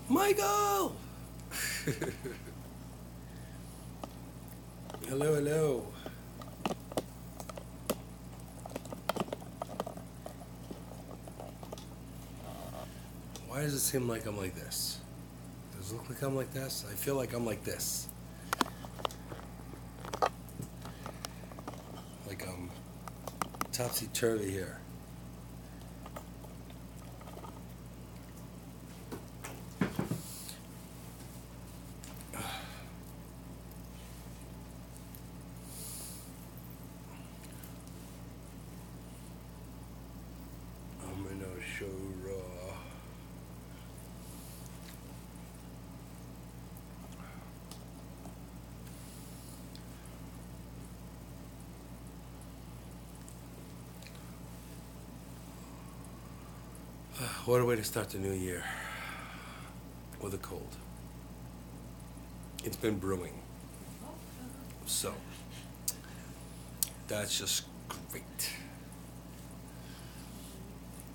Michael! Hello, hello. Why does it seem like I'm like this? Does it look like I'm like this? I feel like I'm like this. Like I'm topsy-turvy here. I'm gonna show raw. What a way to start the new year. With a cold. It's been brewing. So, that's just great.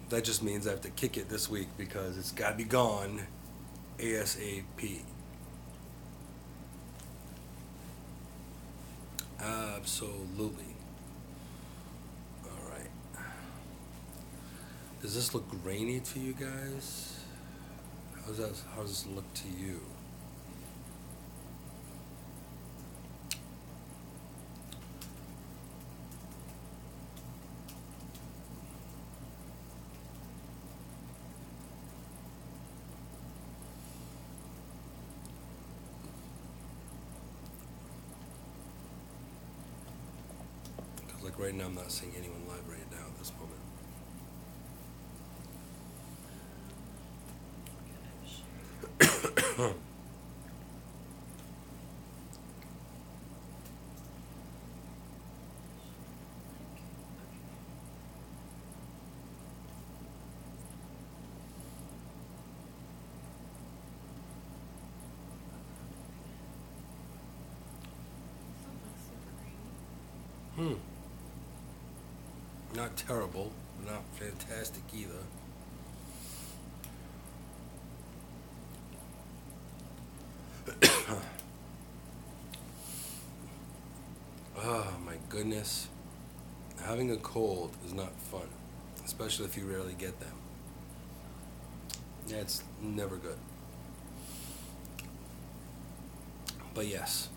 That just means I have to kick it this week because it's got to be gone ASAP. Absolutely. All right. Does this look grainy to you guys? How does it look to you? Because like right now I'm not seeing anyone live right now at this moment. Not terrible, not fantastic either. Oh my goodness. Having a cold is not fun, especially if you rarely get them. Yeah, it's never good. But yes.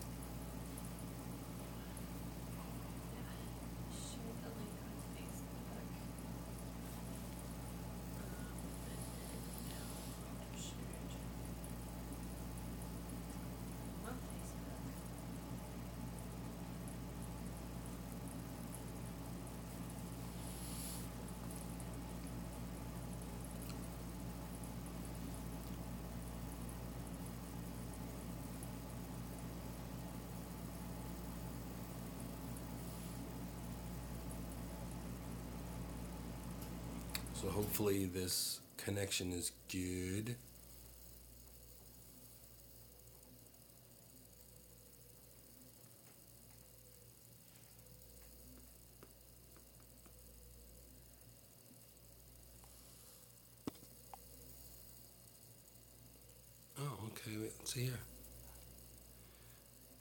So hopefully this connection is good. Oh, okay, wait, let's see here.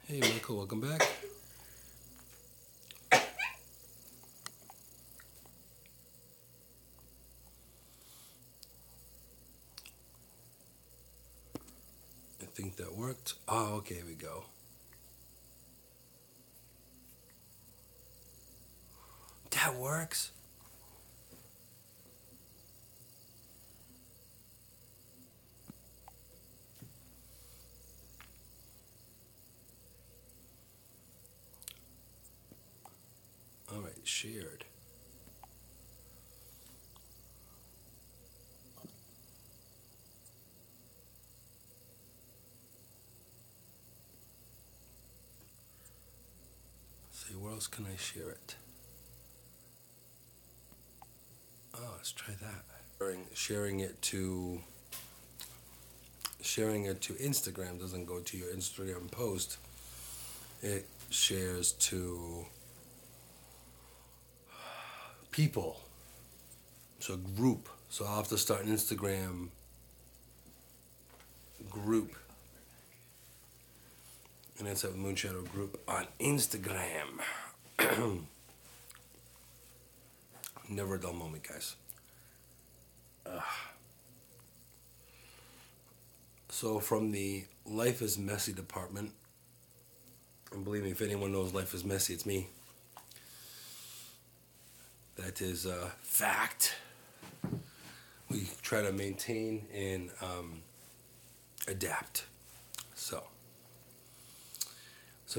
Hey Michael, welcome back. I think that worked. Oh, okay, here we go. That works? All right, shared. See, where else can I share it? Oh, let's try that. Sharing it to Instagram doesn't go to your Instagram post. It shares to people. So group. So I'll have to start an Instagram group. An Insight with Moonshadow group on Instagram. Never a dull moment, guys. So from the Life is Messy department, and believe me, if anyone knows life is messy, it's me. That is a fact. We try to maintain and adapt. So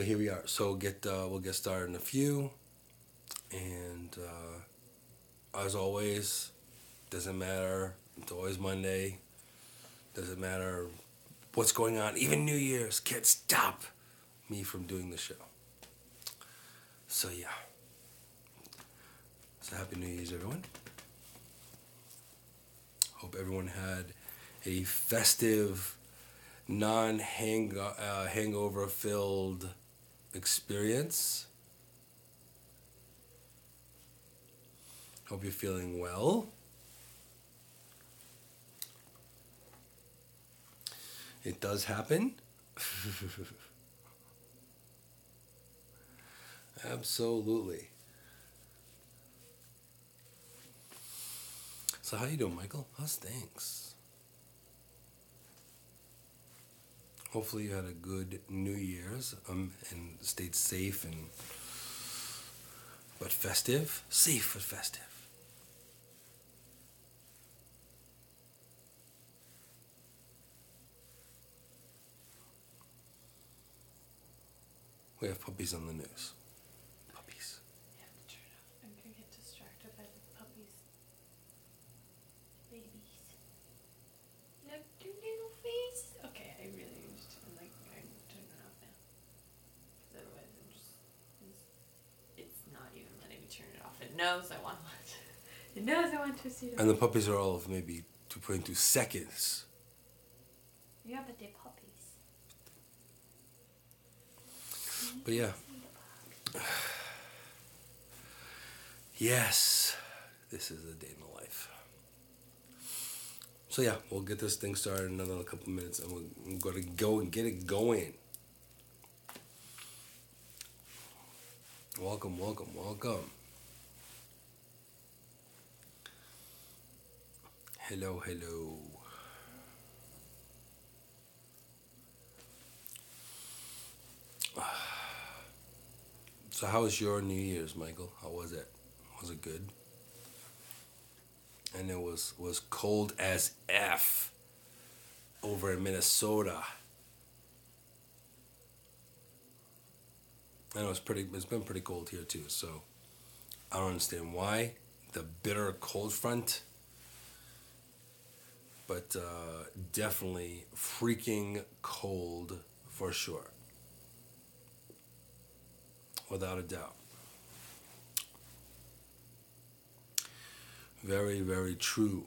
here we are. So we'll get started in a few. And as always, doesn't matter. It's always Monday. Doesn't matter what's going on. Even New Year's can't stop me from doing the show. So yeah. So happy New Year's, everyone. Hope everyone had a festive, non-hangover-filled experience. Hope you're feeling well. It does happen. Absolutely. So how you doing, Michael? How's things? Hopefully you had a good New Year's and stayed safe but festive. Safe but festive. We have puppies on the news. Puppies. You have to turn it off. I'm going to get distracted by the puppies. Babies. Look, their little face. Okay, I really just, I'm turning it off now. Because otherwise it's not even letting me turn it off. It knows I want to watch it. It knows I want to see it. And the puppies are all of maybe 2.2 seconds. Yeah, but they're puppies. But yeah. Yes, this is a day in the life. So yeah, we'll get this thing started in another couple minutes, and we're going to go and get it going. Welcome, welcome, welcome. Hello, hello. So how was your New Year's, Michael? How was it? Was it good? And it was cold as F over in Minnesota. I know it's been pretty cold here too, so I don't understand why. The bitter cold front. But definitely freaking cold for sure. Without a doubt. Very, very true.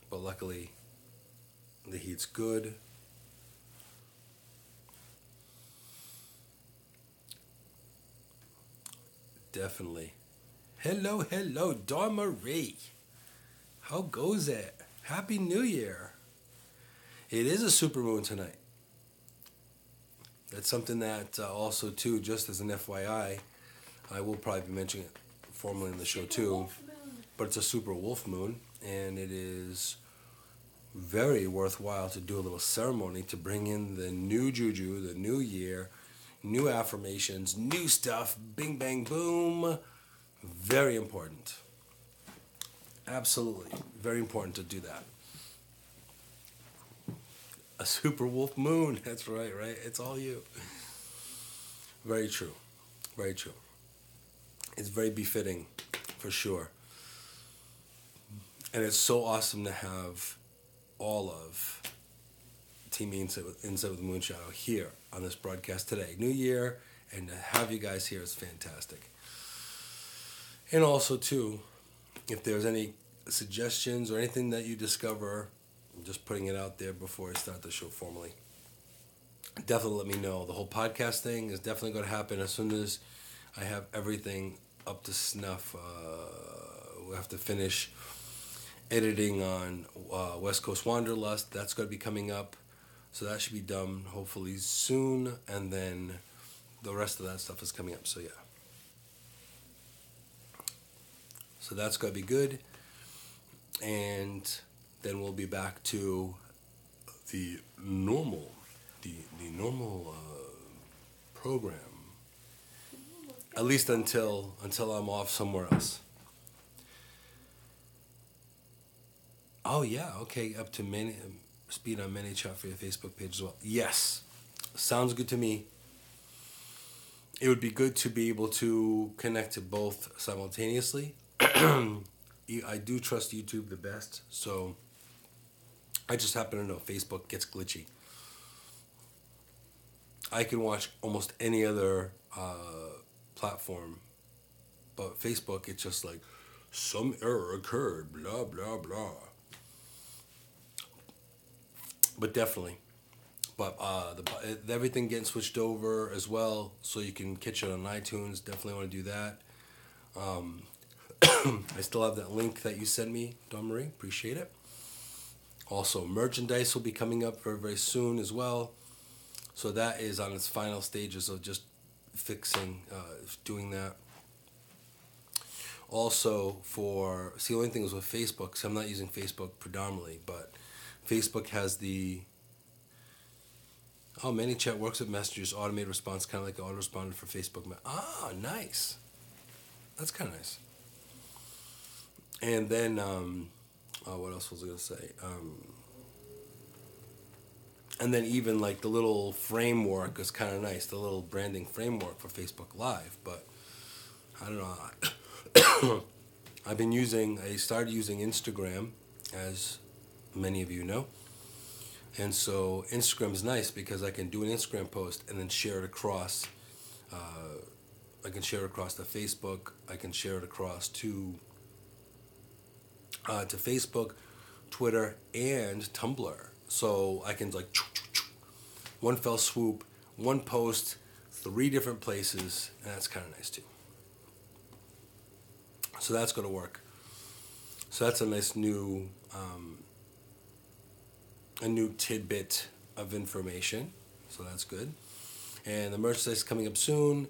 But luckily, the heat's good. Definitely. Hello, Dawn Marie. How goes it? Happy New Year. It is a supermoon tonight. That's something that also, too, just as an FYI, I will probably be mentioning it formally in the show, too. But it's a super wolf moon, and it is very worthwhile to do a little ceremony to bring in the new juju, the new year, new affirmations, new stuff, bing, bang, boom. Very important. Absolutely. Very important to do that. A super wolf moon. That's right? It's all you. Very true. Very true. It's very befitting, for sure. And it's so awesome to have all of Team Insight with Moonshadow here on this broadcast today. New Year, and to have you guys here is fantastic. And also, too, if there's any suggestions or anything that you discover, I'm just putting it out there before I start the show formally. Definitely let me know. The whole podcast thing is definitely going to happen as soon as I have everything up to snuff. We have to finish editing on West Coast Wanderlust. That's going to be coming up. So that should be done hopefully soon. And then the rest of that stuff is coming up. So yeah. So that's going to be good. And then we'll be back to the normal program. At least until I'm off somewhere else. Oh yeah, okay, up to speed on ManyChat for your Facebook page as well. Yes, sounds good to me. It would be good to be able to connect to both simultaneously. I do trust YouTube the best, so I just happen to know Facebook gets glitchy. I can watch almost any other platform, but Facebook, it's just like, some error occurred, blah, blah, blah. But definitely. But everything getting switched over as well, so you can catch it on iTunes. Definitely want to do that. I still have that link that you sent me, Dawn Marie. Appreciate it. Also, merchandise will be coming up very, very soon as well. So that is on its final stages of just fixing, doing that. Also, the only thing is with Facebook, so I'm not using Facebook predominantly, but Facebook has ManyChat works with messengers, automated response, kind of like an autoresponder for Facebook. Nice. That's kind of nice. And then, what else was I going to say? And then even like the little framework is kind of nice, the little branding framework for Facebook Live. But I don't know. I started using Instagram, as many of you know. And so Instagram is nice because I can do an Instagram post and then share it across. I can share it across to Facebook. I can share it across to Facebook, Twitter, and Tumblr. So I can like one fell swoop, one post, 3 different places, and that's kind of nice too. So that's going to work. So that's a nice new tidbit of information. So that's good. And the merchandise is coming up soon.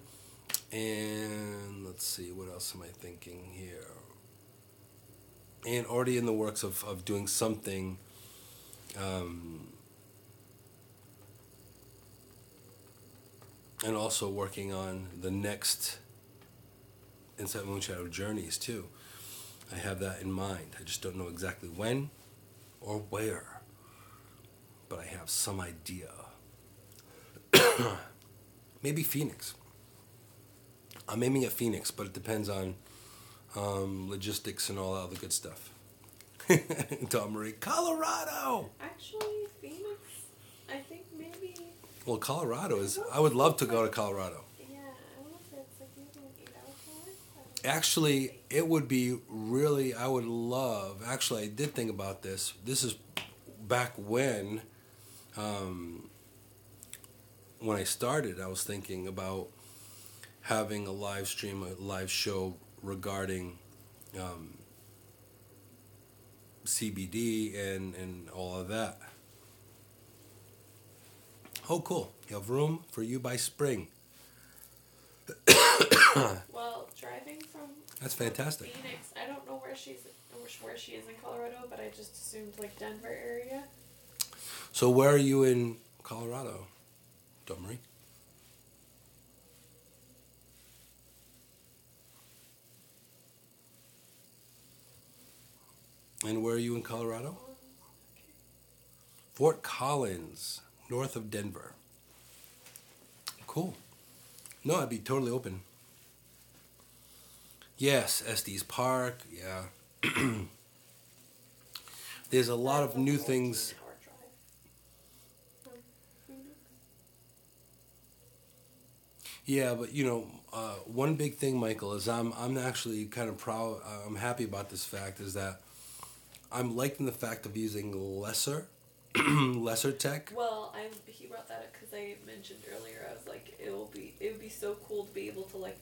And let's see, what else am I thinking here? And already in the works of doing something and also working on the next Inside Moonshadow Journeys too. I have that in mind. I just don't know exactly when or where, but I have some idea. Maybe Phoenix. I'm aiming at Phoenix, but it depends on logistics and all that other good stuff. Dawn Marie, Colorado! Actually, Phoenix, I think maybe... Well, Colorado is... I would love to go to Colorado. Yeah, I don't know if it's like maybe an 8-hour flight. Actually, it would be really... I would love... Actually, I did think about this. This is back when I started, I was thinking about having a live stream, a live show regarding CBD and all of that. Oh, cool. You have room for you by spring. Well, driving from That's fantastic. Phoenix, I don't know where she is in Colorado, but I just assumed like Denver area. So where are you in Colorado, Dawn Marie? And where are you in Colorado? Fort Collins, north of Denver. Cool. No, I'd be totally open. Yes, Estes Park, yeah. There's a lot of new things. Yeah, but one big thing, Michael, is I'm actually kind of proud. I'm happy about this fact is that I'm liking the fact of using lesser tech. Well, he brought that up because I mentioned earlier. I was like, it would be so cool to be able to like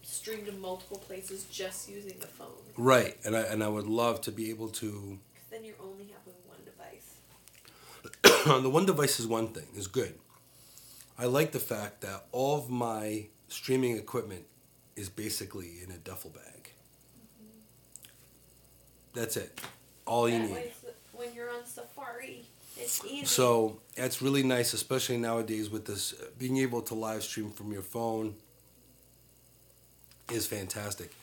stream to multiple places just using the phone. Right, and I would love to be able to. Because then you're only having one device. The one device is one thing, is good. I like the fact that all of my streaming equipment is basically in a duffel bag. Mm-hmm. That's it. All you need. When you're on Safari, it's easy. So that's really nice, especially nowadays with this being able to live stream from your phone is fantastic.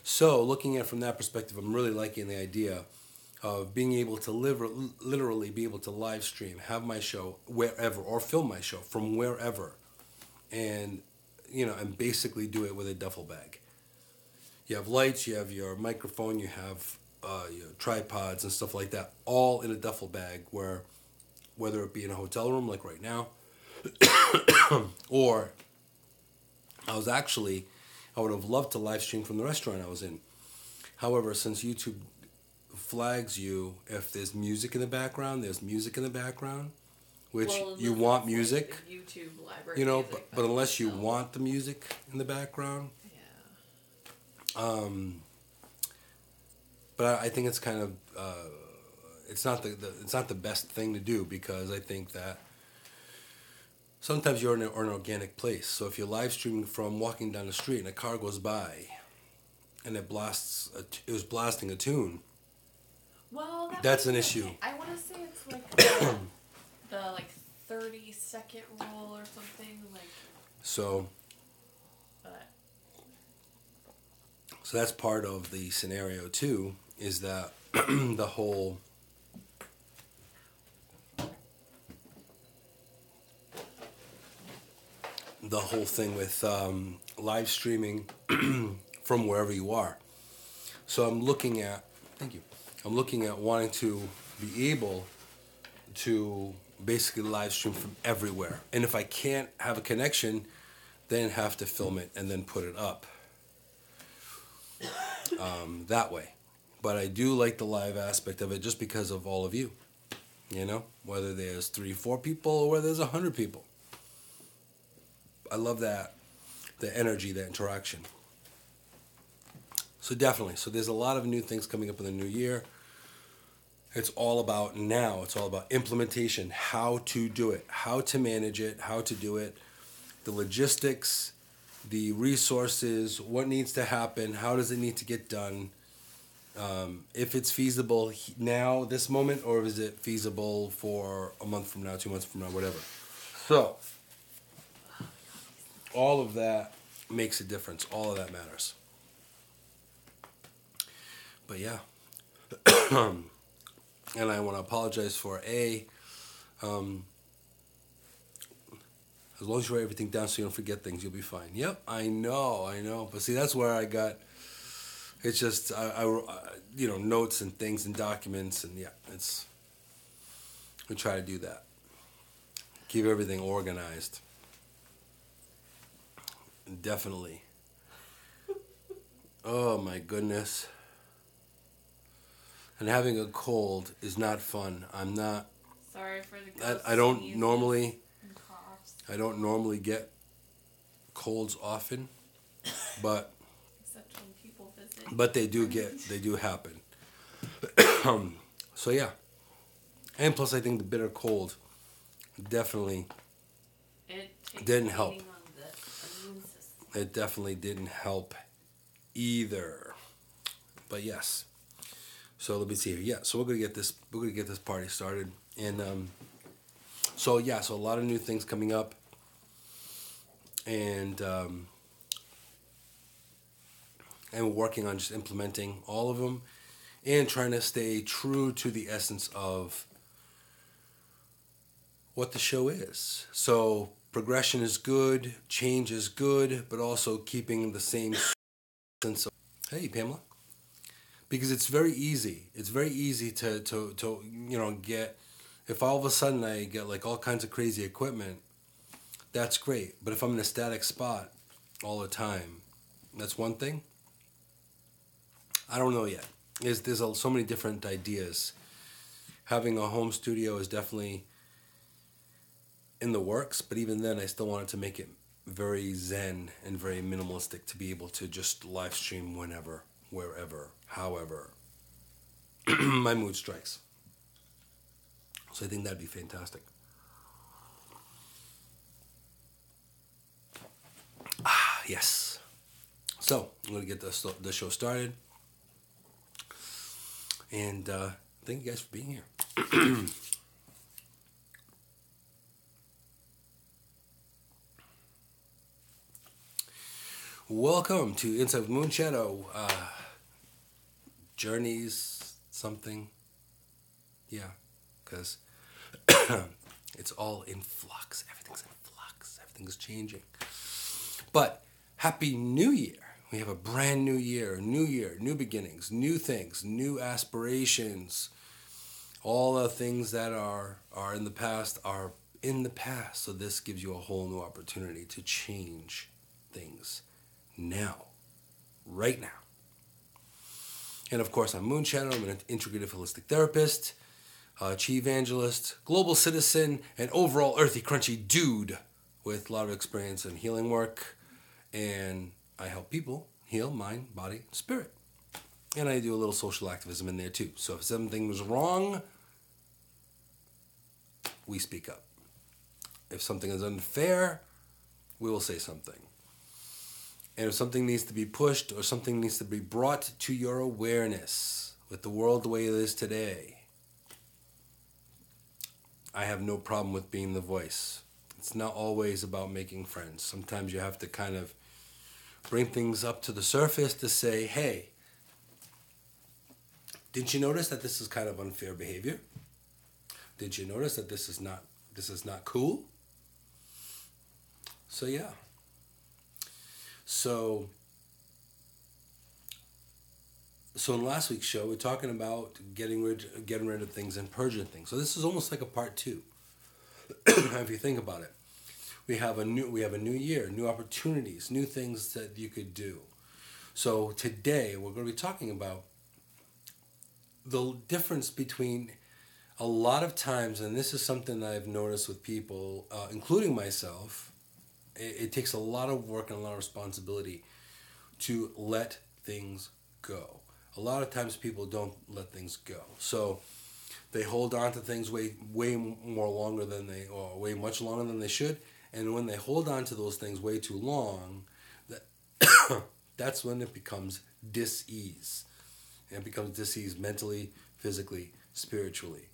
So looking at it from that perspective, I'm really liking the idea of being able to literally be able to live stream, have my show wherever, or film my show from wherever, and and basically do it with a duffel bag. You have lights, you have your microphone, you have your tripods and stuff like that, all in a duffel bag, where whether it be in a hotel room like right now, or I would have loved to live stream from the restaurant I was in. However, since YouTube flags you if there's music in the background, which you want music, like YouTube library music, but unless you want the music in the background, but I think it's kind of it's not the best thing to do, because I think that sometimes you're in an organic place. So if you're live streaming from walking down the street and a car goes by and it was blasting a tune, well, that's an issue. I want to say it's like the 30-second rule or something like. So that's part of the scenario too, is that the whole thing with live streaming from wherever you are. So I'm looking at wanting to be able to basically live stream from everywhere. And if I can't have a connection, then have to film it and then put it up that way. But I do like the live aspect of it just because of all of you. Whether there's 3-4 people or whether there's 100 people. I love that, the energy, that interaction. So definitely. So there's a lot of new things coming up in the new year. It's all about implementation, how to do it, how to manage it, how to do it, the logistics, the resources, what needs to happen, how does it need to get done, if it's feasible now, this moment, or is it feasible for a month from now, 2 months from now, whatever. So all of that makes a difference. All of that matters. But yeah. And I want to apologize for as long as you write everything down so you don't forget things, you'll be fine. Yep, I know. But see, that's where I got, it's just, I notes and things and documents, and we try to do that. Keep everything organized. Definitely. Oh my goodness. And having a cold is not fun. I'm not. Sorry for the ghost. I don't normally get colds often, but except when people visit. But they do happen. So yeah, and plus I think the bitter cold definitely didn't help. It definitely didn't help either. But yes. So let me see here. Yeah, so we're gonna get this party started, and so a lot of new things coming up, and we're working on just implementing all of them, and trying to stay true to the essence of what the show is. So progression is good, change is good, but also keeping the same sense of, hey, Pamela. Because it's very easy. It's very easy to get, if all of a sudden I get like all kinds of crazy equipment, that's great. But if I'm in a static spot all the time, that's one thing. I don't know yet. There's so many different ideas. Having a home studio is definitely in the works, but even then I still wanted to make it very zen and very minimalistic to be able to just live stream whenever, wherever, however my mood strikes. So I think that'd be fantastic. Yes. So I'm going to get the show started. And thank you guys for being here. Welcome to Inside with Moonshadow. Journeys, something. Yeah, because it's all in flux. Everything's in flux. Everything's changing. But Happy New Year. We have a brand new year, new beginnings, new things, new aspirations. All the things that are in the past are in the past. So this gives you a whole new opportunity to change things now, right now. And of course, I'm Moonshadow. I'm an Integrative Holistic Therapist, CHI-vangelist, global citizen, and overall earthy, crunchy dude with a lot of experience in healing work. And I help people heal mind, body, spirit. And I do a little social activism in there too. So if something was wrong, we speak up. If something is unfair, we will say something. And if something needs to be pushed or something needs to be brought to your awareness with the world the way it is today, I have no problem with being the voice. It's not always about making friends. Sometimes you have to kind of bring things up to the surface to say, hey, didn't you notice that this is kind of unfair behavior? Did you notice that this is not cool? So yeah. So in last week's show, we're talking about getting rid of things and purging things. So this is almost like a part 2. If you think about it, we have a new year, new opportunities, new things that you could do. So today we're going to be talking about the difference between a lot of times, and this is something that I've noticed with people, including myself. It takes a lot of work and a lot of responsibility to let things go. A lot of times people don't let things go. So they hold on to things way much longer than they should. And when they hold on to those things way too long, that's when it becomes dis-ease. And it becomes dis-ease mentally, physically, spiritually.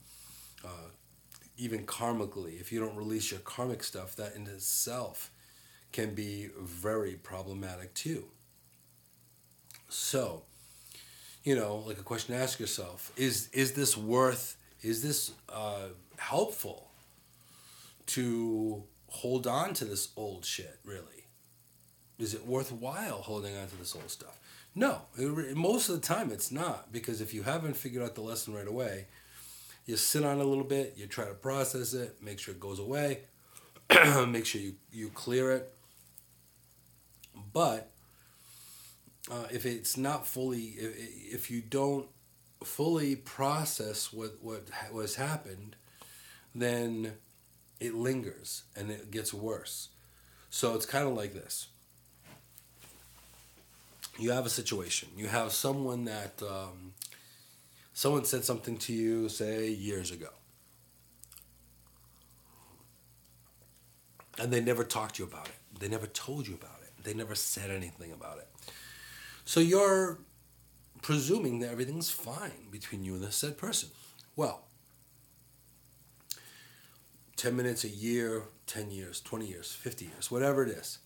Even karmically. If you don't release your karmic stuff, that in itself can be very problematic too. So, like a question to ask yourself, is this helpful to hold on to this old shit, really? Is it worthwhile holding on to this old stuff? No, most of the time it's not, because if you haven't figured out the lesson right away, you sit on it a little bit, you try to process it, make sure it goes away, make sure you clear it. But if it's not fully, if you don't fully process what has happened, then it lingers and it gets worse. So it's kind of like this. You have a situation. You have someone that someone said something to you, say, years ago. And they never talked to you about it. They never told you about it. They never said anything about it. So you're presuming that everything's fine between you and the said person. Well, 10 minutes, a year, 10 years, 20 years, 50 years, whatever it is,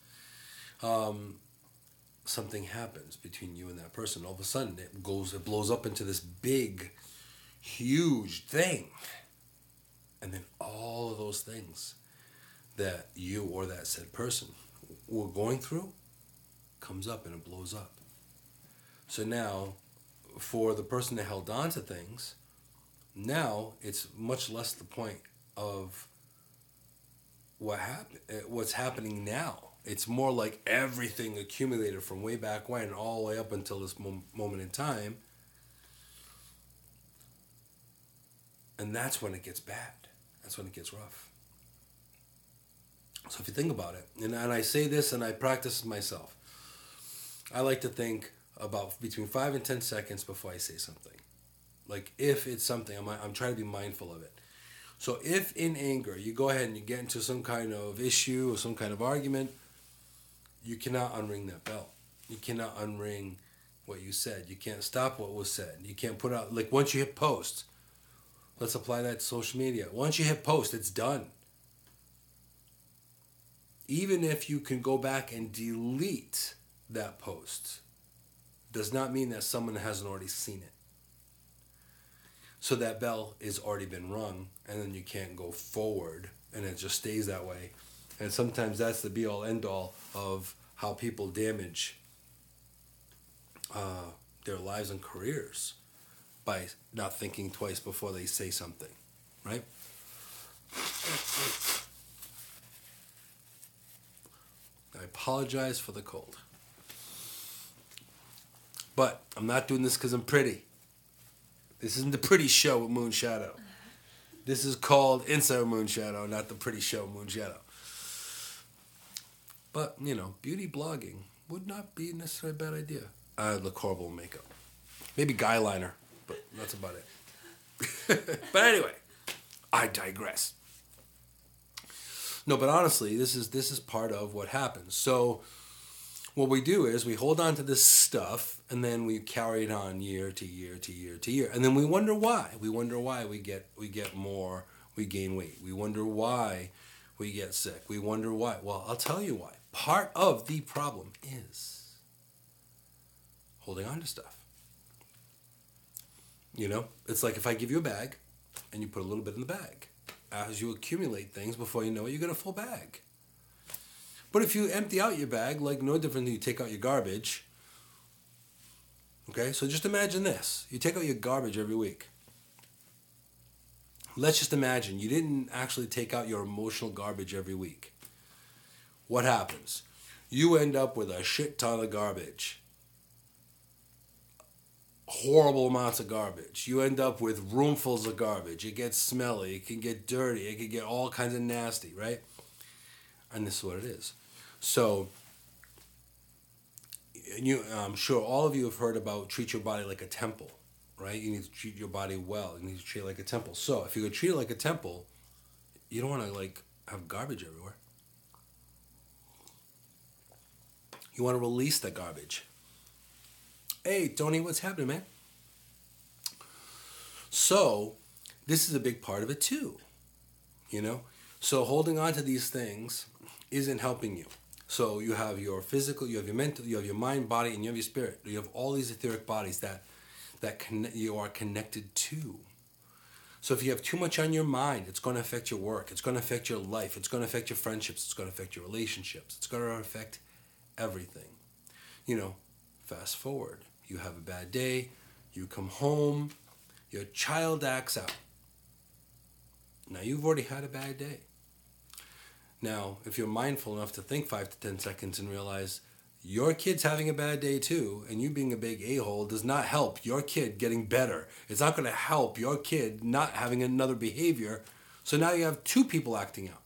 something happens between you and that person. All of a sudden, it blows up into this big, huge thing. And then all of those things that you or that said person were going through comes up and it blows up. So now, for the person that held on to things, now it's much less the point of what's happening now. It's more like everything accumulated from way back when all the way up until this moment in time. And that's when it gets bad. That's when it gets rough. So if you think about it, and I say this and I practice myself, I like to think about between 5 and 10 seconds before I say something. Like if it's something, I'm trying to be mindful of it. So if in anger you go ahead and you get into some kind of issue or some kind of argument, you cannot unring that bell. You cannot unring what you said. You can't stop what was said. You can't put out, like once you hit post, let's apply that to social media. Once you hit post, it's done. Even if you can go back and delete that post, does not mean that someone hasn't already seen it. So that bell has already been rung, and then you can't go forward, and it just stays that way. And sometimes that's the be-all, end-all of how people damage their lives and careers by not thinking twice before they say something, right? I apologize for the cold. But I'm not doing this because I'm pretty. This isn't the pretty show with Moonshadow. This is called Inside Moonshadow, not the pretty show Moonshadow. But, beauty blogging would not be necessarily a bad idea. I look horrible in makeup. Maybe guy liner, but that's about it. But anyway, I digress. No, but honestly, this is part of what happens. So what we do is we hold on to this stuff, and then we carry it on year to year to year to year. And then we wonder why. We wonder why we get more, we gain weight. We wonder why we get sick. We wonder why. Well, I'll tell you why. Part of the problem is holding on to stuff. It's like if I give you a bag and you put a little bit in the bag. As you accumulate things, before you know it, you get a full bag. But if you empty out your bag, like no different than you take out your garbage, okay? So just imagine this. You take out your garbage every week. Let's just imagine you didn't actually take out your emotional garbage every week. What happens? You end up with a shit ton of garbage. Horrible amounts of garbage. You end up with roomfuls of garbage. It gets smelly. It can get dirty. It can get all kinds of nasty, right? And this is what it is. So, I'm sure all of you have heard about treat your body like a temple, right? You need to treat your body well. You need to treat it like a temple. So, if you're going to treat it like a temple, you don't want to, have garbage everywhere. You want to release the garbage. Hey, Tony, what's happening, man? So, this is a big part of it too, So, holding on to these things isn't helping you. So, you have your physical, you have your mental, you have your mind, body, and you have your spirit. You have all these etheric bodies that you are connected to. So, if you have too much on your mind, it's going to affect your work. It's going to affect your life. It's going to affect your friendships. It's going to affect your relationships. It's going to affect everything. Fast forward. You have a bad day, you come home, your child acts out. Now you've already had a bad day. Now, if you're mindful enough to think 5 to 10 seconds and realize your kid's having a bad day too, and you being a big a-hole does not help your kid getting better. It's not going to help your kid not having another behavior. So now you have two people acting out.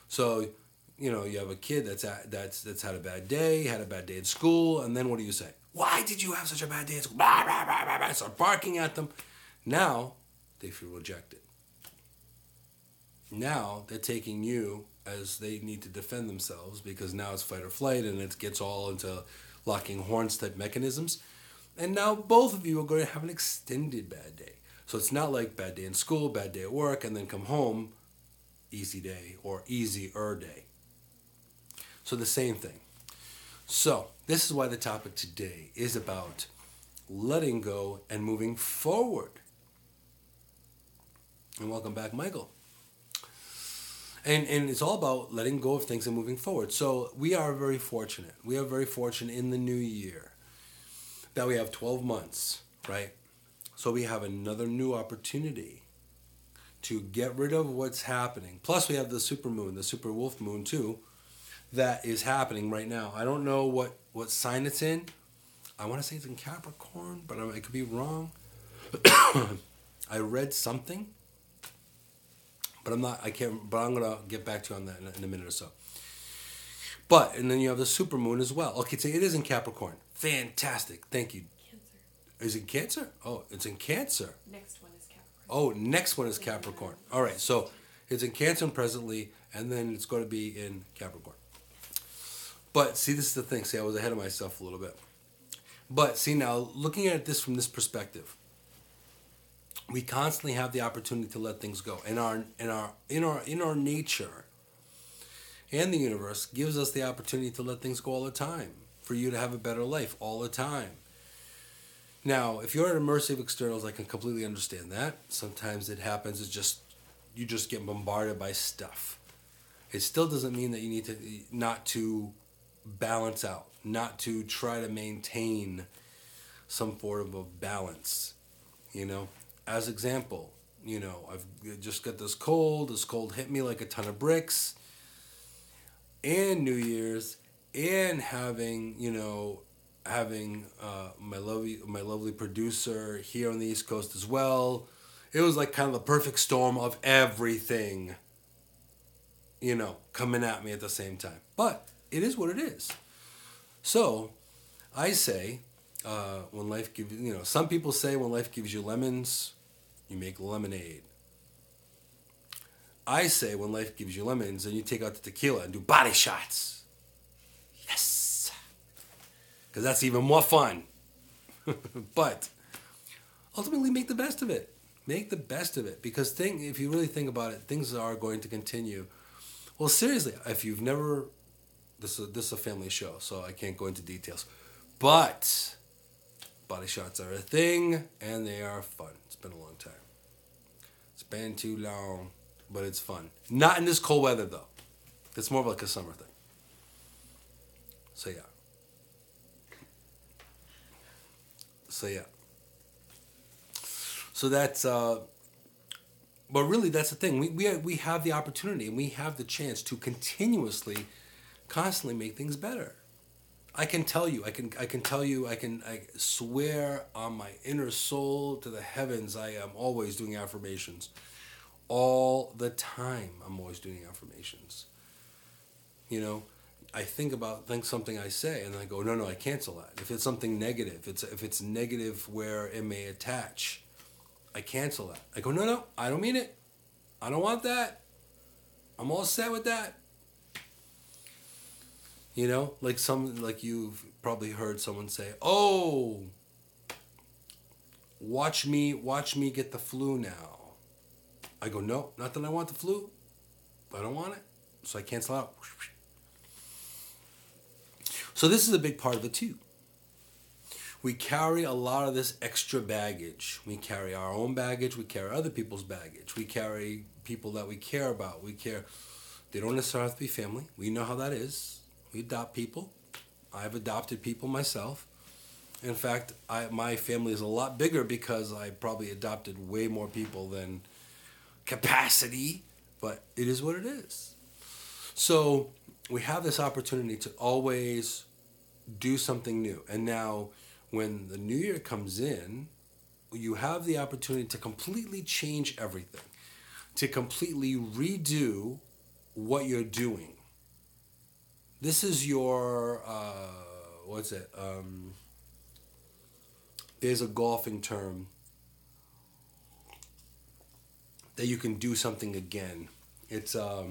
So, you have a kid that's had a bad day at school, and then what do you say? Why did you have such a bad day at school? Blah, blah, blah, blah, blah. Start barking at them. Now, they feel rejected. Now, they're taking you as they need to defend themselves because now it's fight or flight and it gets all into locking horns type mechanisms. And now both of you are going to have an extended bad day. So it's not like bad day in school, bad day at work, and then come home, easy day or easier day. So the same thing. So, this is why the topic today is about letting go and moving forward. And welcome back, Michael. And it's all about letting go of things and moving forward. So, we are very fortunate. We are very fortunate in the new year that we have 12 months, right? So, we have another new opportunity to get rid of what's happening. Plus, we have the supermoon, the super wolf moon too, that is happening right now. I don't know what sign it's in. I want to say it's in Capricorn, but I could be wrong. I read something, but But I'm going to get back to you on that in a minute or so. But, and then you have the supermoon as well. Okay, so it is in Capricorn. Fantastic. Thank you. Cancer. Is it Cancer? Oh, it's in Cancer. Next one is Capricorn. Oh, next one is Capricorn. All right, so it's in Cancer presently, and then it's going to be in Capricorn. But see, this is the thing. See, I was ahead of myself a little bit. But see, now looking at this from this perspective, we constantly have the opportunity to let things go. In our nature, and the universe gives us the opportunity to let things go all the time, for you to have a better life all the time. Now, if you're at immersive externals, I can completely understand that. Sometimes it happens. You just get bombarded by stuff. It still doesn't mean that you need to not to balance out, not to try to maintain some form of balance. As example, I've just got this cold. This cold hit me like a ton of bricks. And New Year's, and having my lovely producer here on the East Coast as well. It was like kind of the perfect storm of everything, coming at me at the same time. But it is what it is. So I say, when life gives some people say when life gives you lemons, you make lemonade. I say when life gives you lemons, then you take out the tequila and do body shots. Yes. Because that's even more fun. But ultimately make the best of it. Make the best of it. Because if you really think about it, things are going to continue. Well, seriously, if you've never... This is a family show, so I can't go into details. But body shots are a thing, and they are fun. It's been a long time. It's been too long. But it's fun. Not in this cold weather, though. It's more of like a summer thing. So, yeah. So that's... but really, that's the thing. We have the opportunity and we have the chance to constantly make things better. I can tell you, I swear on my inner soul to the heavens, I am always doing affirmations. All the time, I'm always doing affirmations. I think something I say, and I go, no, I cancel that. If it's something negative, if it's negative where it may attach, I cancel that. I go, no, I don't mean it. I don't want that. I'm all set with that. Like you've probably heard someone say, oh, watch me get the flu now. I go, no, not that I want the flu. I don't want it. So I cancel out. So this is a big part of it too. We carry a lot of this extra baggage. We carry our own baggage. We carry other people's baggage. We carry people that we care about. They don't necessarily have to be family. We know how that is. We adopt people. I've adopted people myself. In fact, my family is a lot bigger because I probably adopted way more people than capacity, but it is what it is. So we have this opportunity to always do something new. And now when the new year comes in, you have the opportunity to completely change everything, to completely redo what you're doing. This is your, there's a golfing term that you can do something again. It's not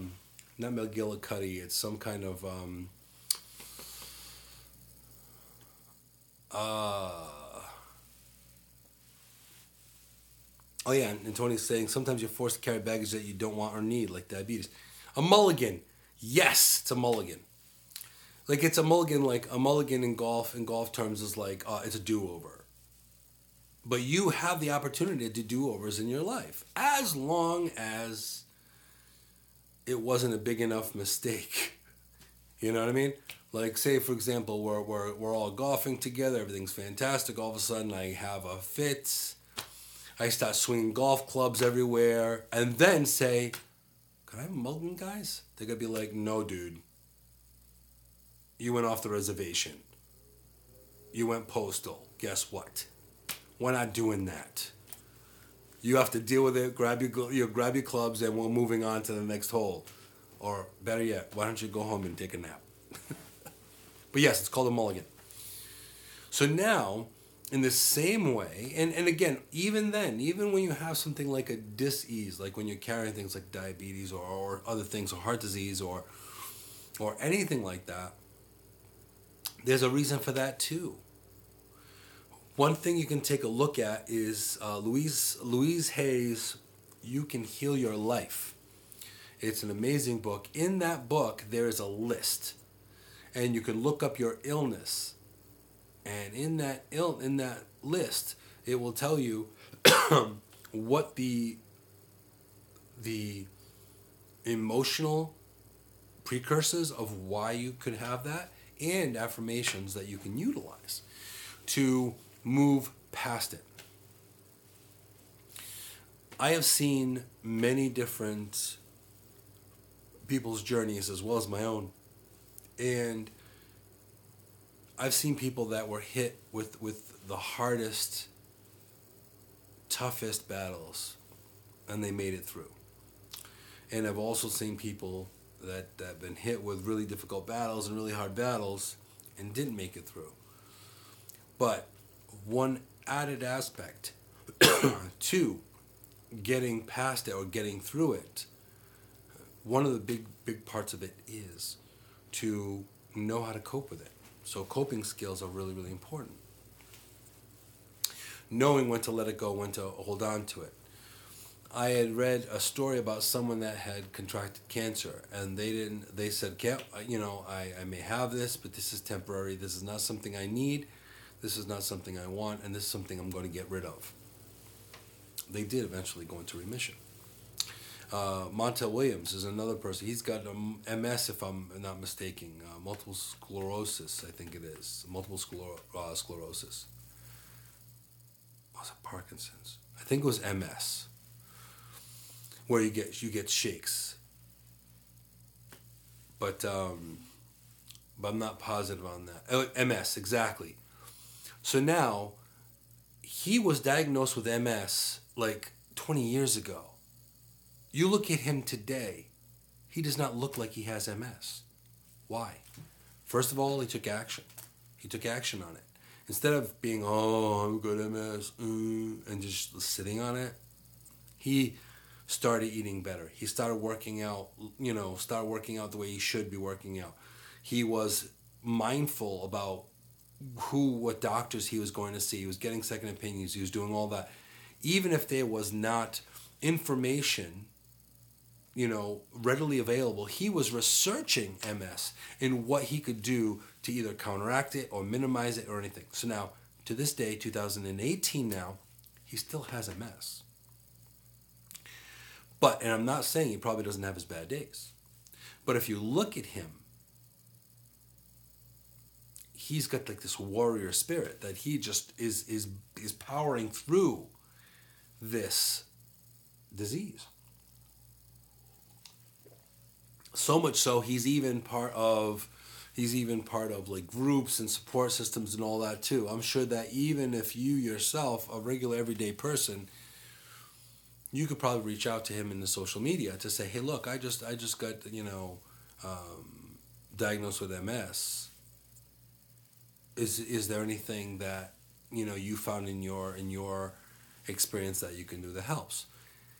McGillicuddy. It's some kind of oh yeah, and Tony's saying sometimes you're forced to carry baggage that you don't want or need, like diabetes. A mulligan. Yes, it's a mulligan. Like it's a mulligan. Like a mulligan in golf terms is like it's a do-over. But you have the opportunity to do do-overs in your life, as long as it wasn't a big enough mistake. You know what I mean? Like, say, for example, we're all golfing together, everything's fantastic. All of a sudden, I have a fit. I start swinging golf clubs everywhere, and then say, "Can I have a mulligan, guys?" They're gonna be like, "No, dude. You went off the reservation. You went postal. Guess what? We're not doing that." You have to deal with it. Grab your clubs, and we're moving on to the next hole. Or better yet, why don't you go home and take a nap? But yes, it's called a mulligan. So now, in the same way, and again, even then, even when you have something like a dis-ease, like when you're carrying things like diabetes or other things, or heart disease or anything like that, there's a reason for that too. One thing you can take a look at is Louise Hay's You Can Heal Your Life. It's an amazing book. In that book, there is a list. And you can look up your illness. And in that list, it will tell you what the emotional precursors of why you could have that, and affirmations that you can utilize to move past it. I have seen many different people's journeys as well as my own. And I've seen people that were hit with the hardest, toughest battles, and they made it through. And I've also seen people that have been hit with really difficult battles and really hard battles and didn't make it through. But one added aspect to getting past it or getting through it, one of the big parts of it is to know how to cope with it. So coping skills are really, really important. Knowing when to let it go, when to hold on to it. I had read a story about someone that had contracted cancer, and they said, I may have this, but this is temporary. This is not something I need. This is not something I want, and this is something I'm going to get rid of. They did eventually go into remission. Montel Williams is another person. He's got MS, if I'm not mistaken. Multiple sclerosis, I think it is. Multiple sclerosis. Was it Parkinson's? I think it was MS. Where you get shakes. But I'm not positive on that. Oh, MS, exactly. So now, he was diagnosed with MS like 20 years ago. You look at him today, he does not look like he has MS. Why? First of all, he took action. He took action on it. Instead of being, I've got MS, and just sitting on it, he started eating better. He started working out, the way he should be working out. He was mindful about what doctors he was going to see. He was getting second opinions. He was doing all that. Even if there was not information, readily available, he was researching MS and what he could do to either counteract it or minimize it or anything. So now, to this day, 2018 now, he still has MS. And I'm not saying he probably doesn't have his bad days. But if you look at him, he's got like this warrior spirit that he just is powering through this disease. So much so, he's even part of like groups and support systems and all that too. I'm sure that even if you yourself, a regular everyday person, you could probably reach out to him in the social media to say, hey, look, I just got diagnosed with MS. Is there anything that you found in your experience that you can do that helps?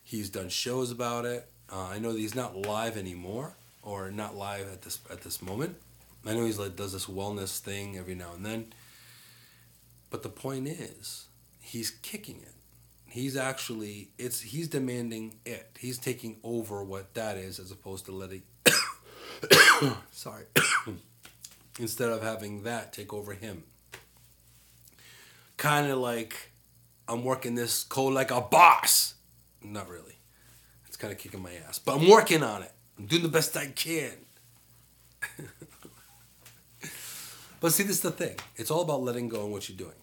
He's done shows about it. I know that he's not live anymore, or not live at this moment. I know he's does this wellness thing every now and then. But the point is, he's kicking it. He's demanding it. He's taking over what that is, as opposed to letting sorry. Instead of having that take over him. Kind of like, I'm working this code like a boss. Not really. It's kind of kicking my ass. But I'm working on it. I'm doing the best I can. But see, this is the thing. It's all about letting go and what you're doing.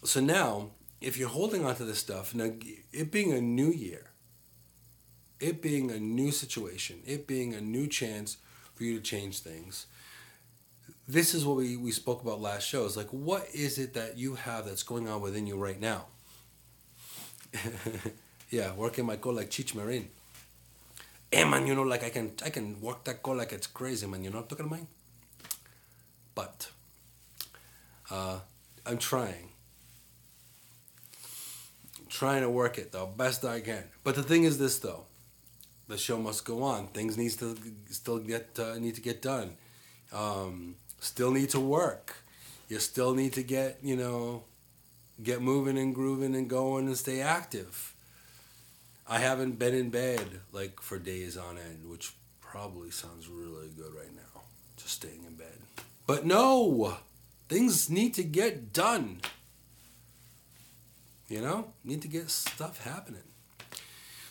So now, if you're holding on to this stuff, now it being a new year, it being a new situation, it being a new chance for you to change things, this is what we spoke about last show. It's like, what is it that you have that's going on within you right now? Yeah, working my core like Cheech Marin. Hey man, like I can work that core like it's crazy, man. You know what I'm talking about? But I'm trying to work it the best I can. But the thing is this though, the show must go on. Things need to get done. Still need to work. You still need to get get moving and grooving and going and stay active. I haven't been in bed like for days on end, which probably sounds really good right now, just staying in bed. But no, things need to get done. Need to get stuff happening.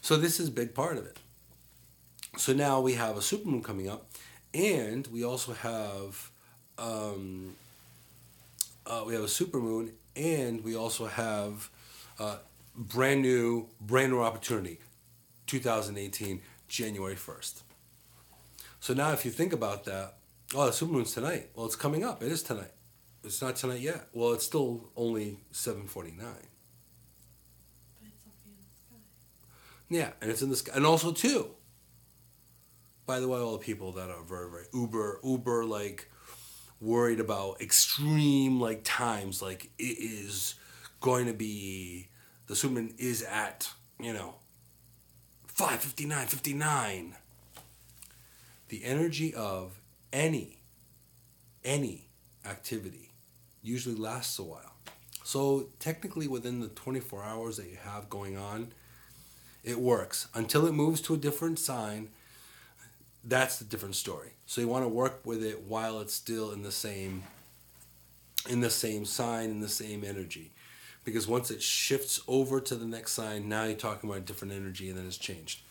So this is a big part of it. So now we have a supermoon coming up, and we also have a supermoon, and we also have brand new opportunity, 2018, January 1st. So now if you think about that, the supermoon's tonight. Well, it's coming up. It is tonight. It's not tonight yet. Well, it's still only 7:49. Yeah, and it's in the sky. And also, too, by the way, all the people that are very, very uber, like, worried about extreme, like, times, like, it is going to be, the supermoon is at, 5:59. The energy of any activity usually lasts a while. So, technically, within the 24 hours that you have going on, it works. Until it moves to a different sign, that's the different story. So you want to work with it while it's still in the same sign, in the same energy. Because once it shifts over to the next sign, now you're talking about a different energy and then it's changed.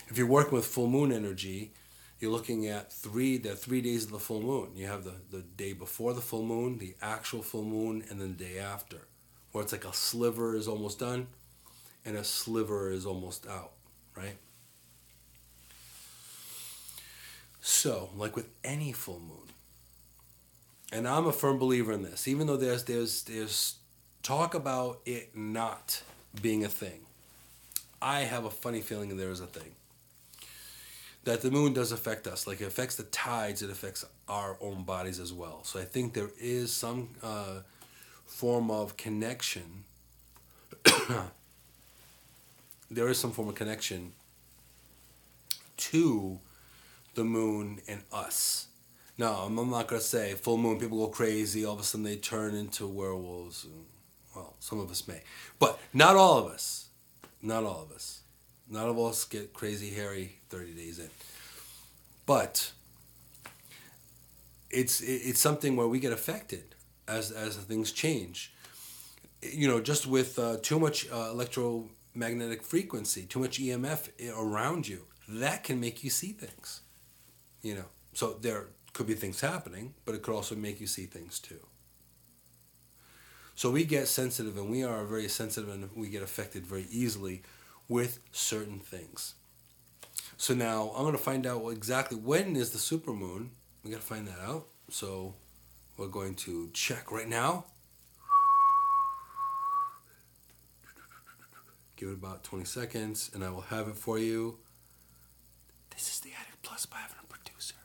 If you're working with full moon energy, you're looking at the 3 days of the full moon. You have the day before the full moon, the actual full moon, and then the day after. Where it's like a sliver is almost done and a sliver is almost out, right? So, like with any full moon, and I'm a firm believer in this, even though there's talk about it not being a thing, I have a funny feeling there is a thing. That the moon does affect us. Like it affects the tides, it affects our own bodies as well. So I think there is some form of connection. There is some form of connection to the moon and us. Now, I'm not going to say full moon, people go crazy, all of a sudden they turn into werewolves. Well, some of us may. But not all of us. Not all of us. None of us get crazy, hairy 30 days in. But it's something where we get affected as things change. Just with too much electromagnetic frequency, too much EMF around you, that can make you see things. So there could be things happening, but it could also make you see things too. So we get sensitive, and we are very sensitive, and we get affected very easily with certain things. So now I'm going to find out exactly when is the supermoon. We got to find that out. So we're going to check right now. Give it about 20 seconds, and I will have it for you. This is the added plus by having a producer.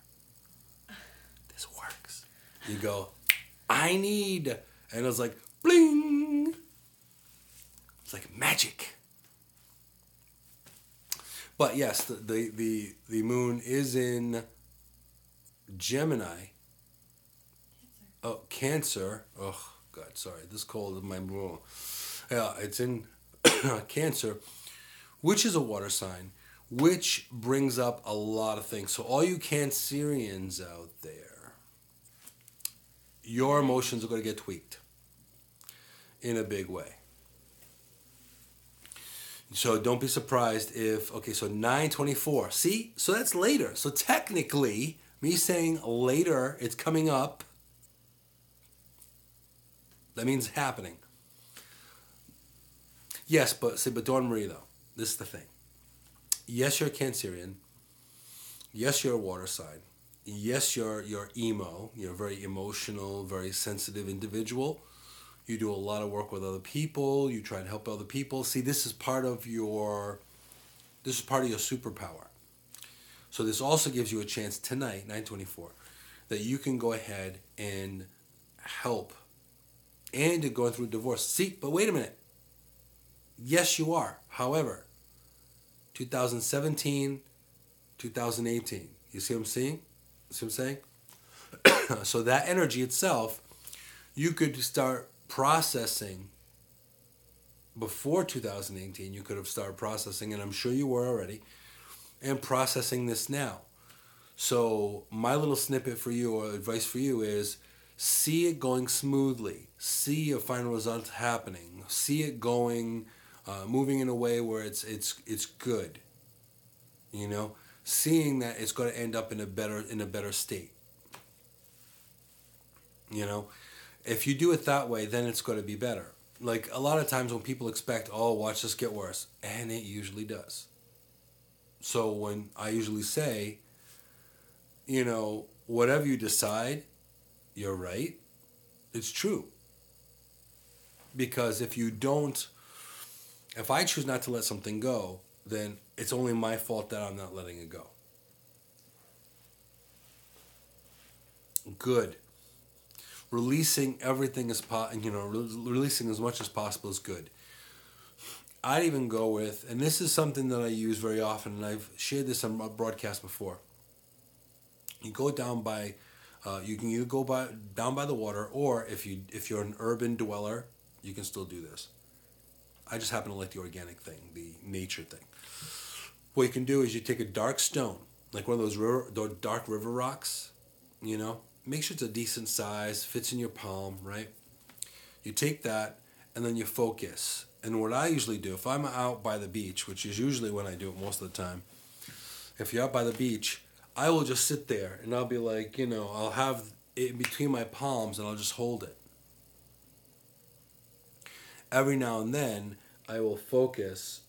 This works. You go, I need, and it was like, bling. It's like magic. But yes, the moon is in Gemini. Oh, Cancer. Oh, God, sorry. This cold is my moon. Yeah, it's in Cancer, which is a water sign, which brings up a lot of things. So all you Cancerians out there, your emotions are going to get tweaked in a big way. So don't be surprised if, so 9/24. See? So that's later. So technically, me saying later, it's coming up, that means happening. Yes, but Dawn Marie, though, this is the thing. Yes, you're a Cancerian. Yes, you're a water sign. Yes, you're emo. You're a very emotional, very sensitive individual. You do a lot of work with other people. You try to help other people. See, this is part of your superpower. So this also gives you a chance tonight, 9/24, that you can go ahead and help. And you're going through a divorce. See, but wait a minute. Yes, you are. However, 2017, 2018. You see what I'm saying? See what I'm saying? So that energy itself, you could start processing before 2018. You could have started processing, and I'm sure you were already, and processing this now. So my little snippet for you, or advice for you, is see it going smoothly. See your final results happening. See it going, moving in a way where it's good. You know, seeing that it's going to end up in a better state. You know, if you do it that way, then it's going to be better. Like a lot of times when people expect, oh, watch this get worse, and it usually does. So when I usually say, you know, whatever you decide, you're right. It's true. Because if I choose not to let something go, then it's only my fault that I'm not letting it go. Good. Releasing everything releasing as much as possible is good. I'd even go with, and this is something that I use very often, and I've shared this on a broadcast before. You go down by, you can either go down by the water, or if you're an urban dweller, you can still do this. I just happen to like the organic thing, the nature thing. What you can do is you take a dark stone, like one of those dark river rocks, you know. Make sure it's a decent size, fits in your palm, right? You take that, and then you focus. And what I usually do, if I'm out by the beach, which is usually when I do it most of the time, if you're out by the beach, I will just sit there, and I'll be like, you know, I'll have it between my palms, and I'll just hold it. Every now and then, I will focus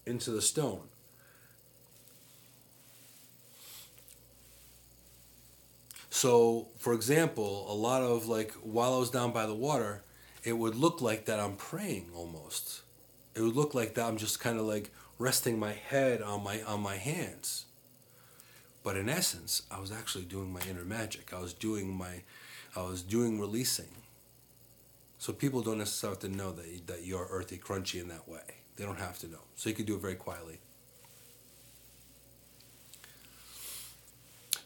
into the stone. So, for example, a lot of, like, while I was down by the water, it would look like that I'm praying almost. It would look like that I'm just kind of like resting my head on my hands. But in essence, I was actually doing my inner magic. I was doing releasing. So people don't necessarily have to know that you're earthy, crunchy in that way. They don't have to know. So you can do it very quietly.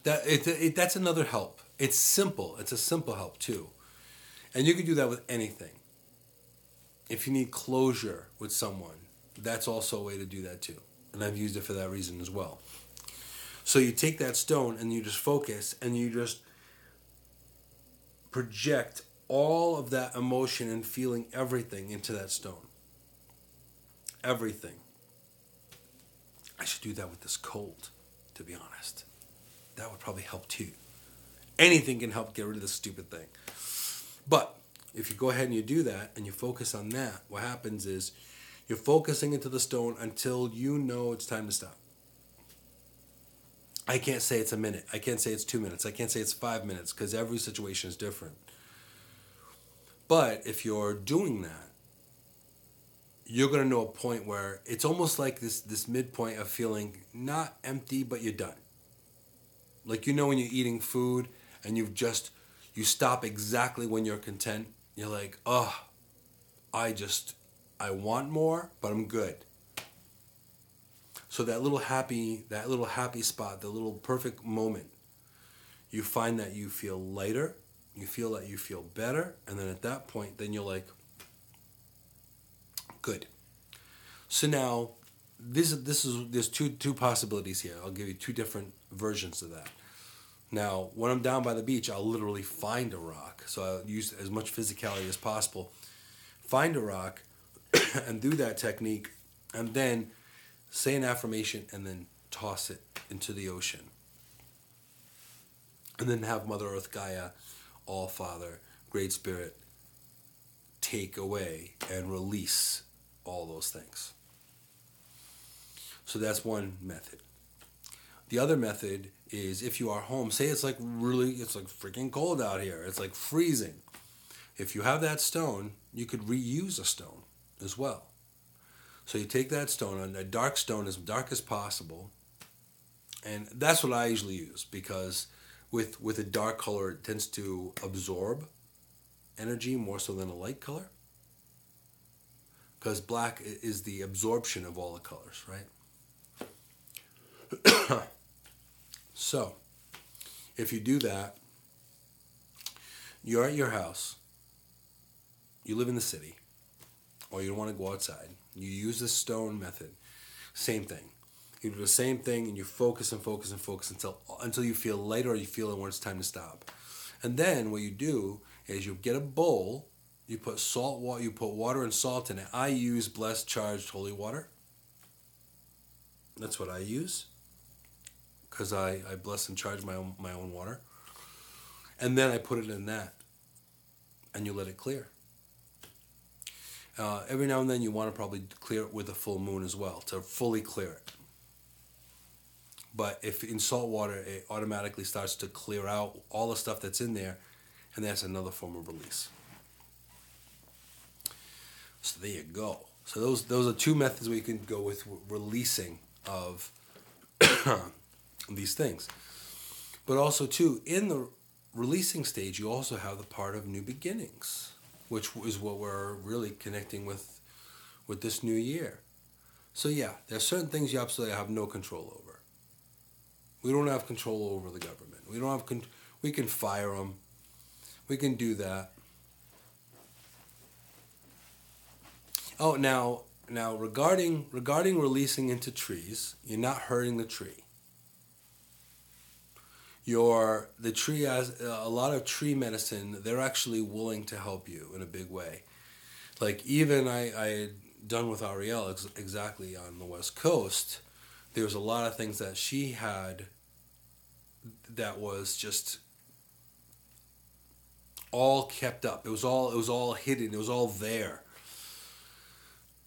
That's another help. It's simple. It's a simple help too. And you can do that with anything. If you need closure with someone, that's also a way to do that too. And I've used it for that reason as well. So you take that stone and you just focus and you just project all of that emotion and feeling, everything into that stone. Everything. I should do that with this cold, to be honest. That would probably help too. Anything can help get rid of this stupid thing. But if you go ahead and you do that and you focus on that, what happens is you're focusing into the stone until you know it's time to stop. I can't say it's a minute. I can't say it's 2 minutes. I can't say it's 5 minutes because every situation is different. But if you're doing that, you're going to know a point where it's almost like this midpoint of feeling not empty, but you're done. Like, you know, when you're eating food and you stop exactly when you're content. You're like, oh, I want more, but I'm good. So that little happy spot, the little perfect moment, you find that you feel lighter, you feel that you feel better, and then at that point, then you're like, good. So now, there's two possibilities here. I'll give you two different versions of that. Now, when I'm down by the beach, I'll literally find a rock. So I'll use as much physicality as possible. Find a rock and do that technique, and then say an affirmation and then toss it into the ocean. And then have Mother Earth, Gaia, All Father, Great Spirit take away and release all those things. So that's one method. The other method is if you are home, say it's like freaking cold out here. It's like freezing. if you have that stone, you could reuse a stone as well. So you take that stone, a dark stone as dark as possible, and that's what I usually use, because with a dark color, it tends to absorb energy more so than a light color, because black is the absorption of all the colors, right? So, if you do that, you're at your house, you live in the city, or you don't want to go outside, you use the stone method, same thing. You do the same thing, and you focus and focus and focus until you feel light, or you feel it when it's time to stop. And then what you do is you get a bowl, you put you put water and salt in it. I use blessed, charged, holy water. That's what I use, because I bless and charge my own water. And then I put it in that, and you let it clear. Every now and then you want to probably clear it with a full moon as well, to fully clear it. But if in salt water, it automatically starts to clear out all the stuff that's in there, and that's another form of release. So there you go. So those are two methods where you can go with releasing of these things. But also, too, in the releasing stage, you also have the part of new beginnings, which is what we're really connecting with this new year. So yeah, there are certain things you absolutely have no control over. We don't have control over the government. We can fire them. We can do that. Oh, now regarding releasing into trees, you're not hurting the tree. The tree has a lot of tree medicine. They're actually willing to help you in a big way. Like even I had done with Ariel exactly on the West Coast. There was a lot of things that she had that was just all kept up. It was all hidden. It was all there.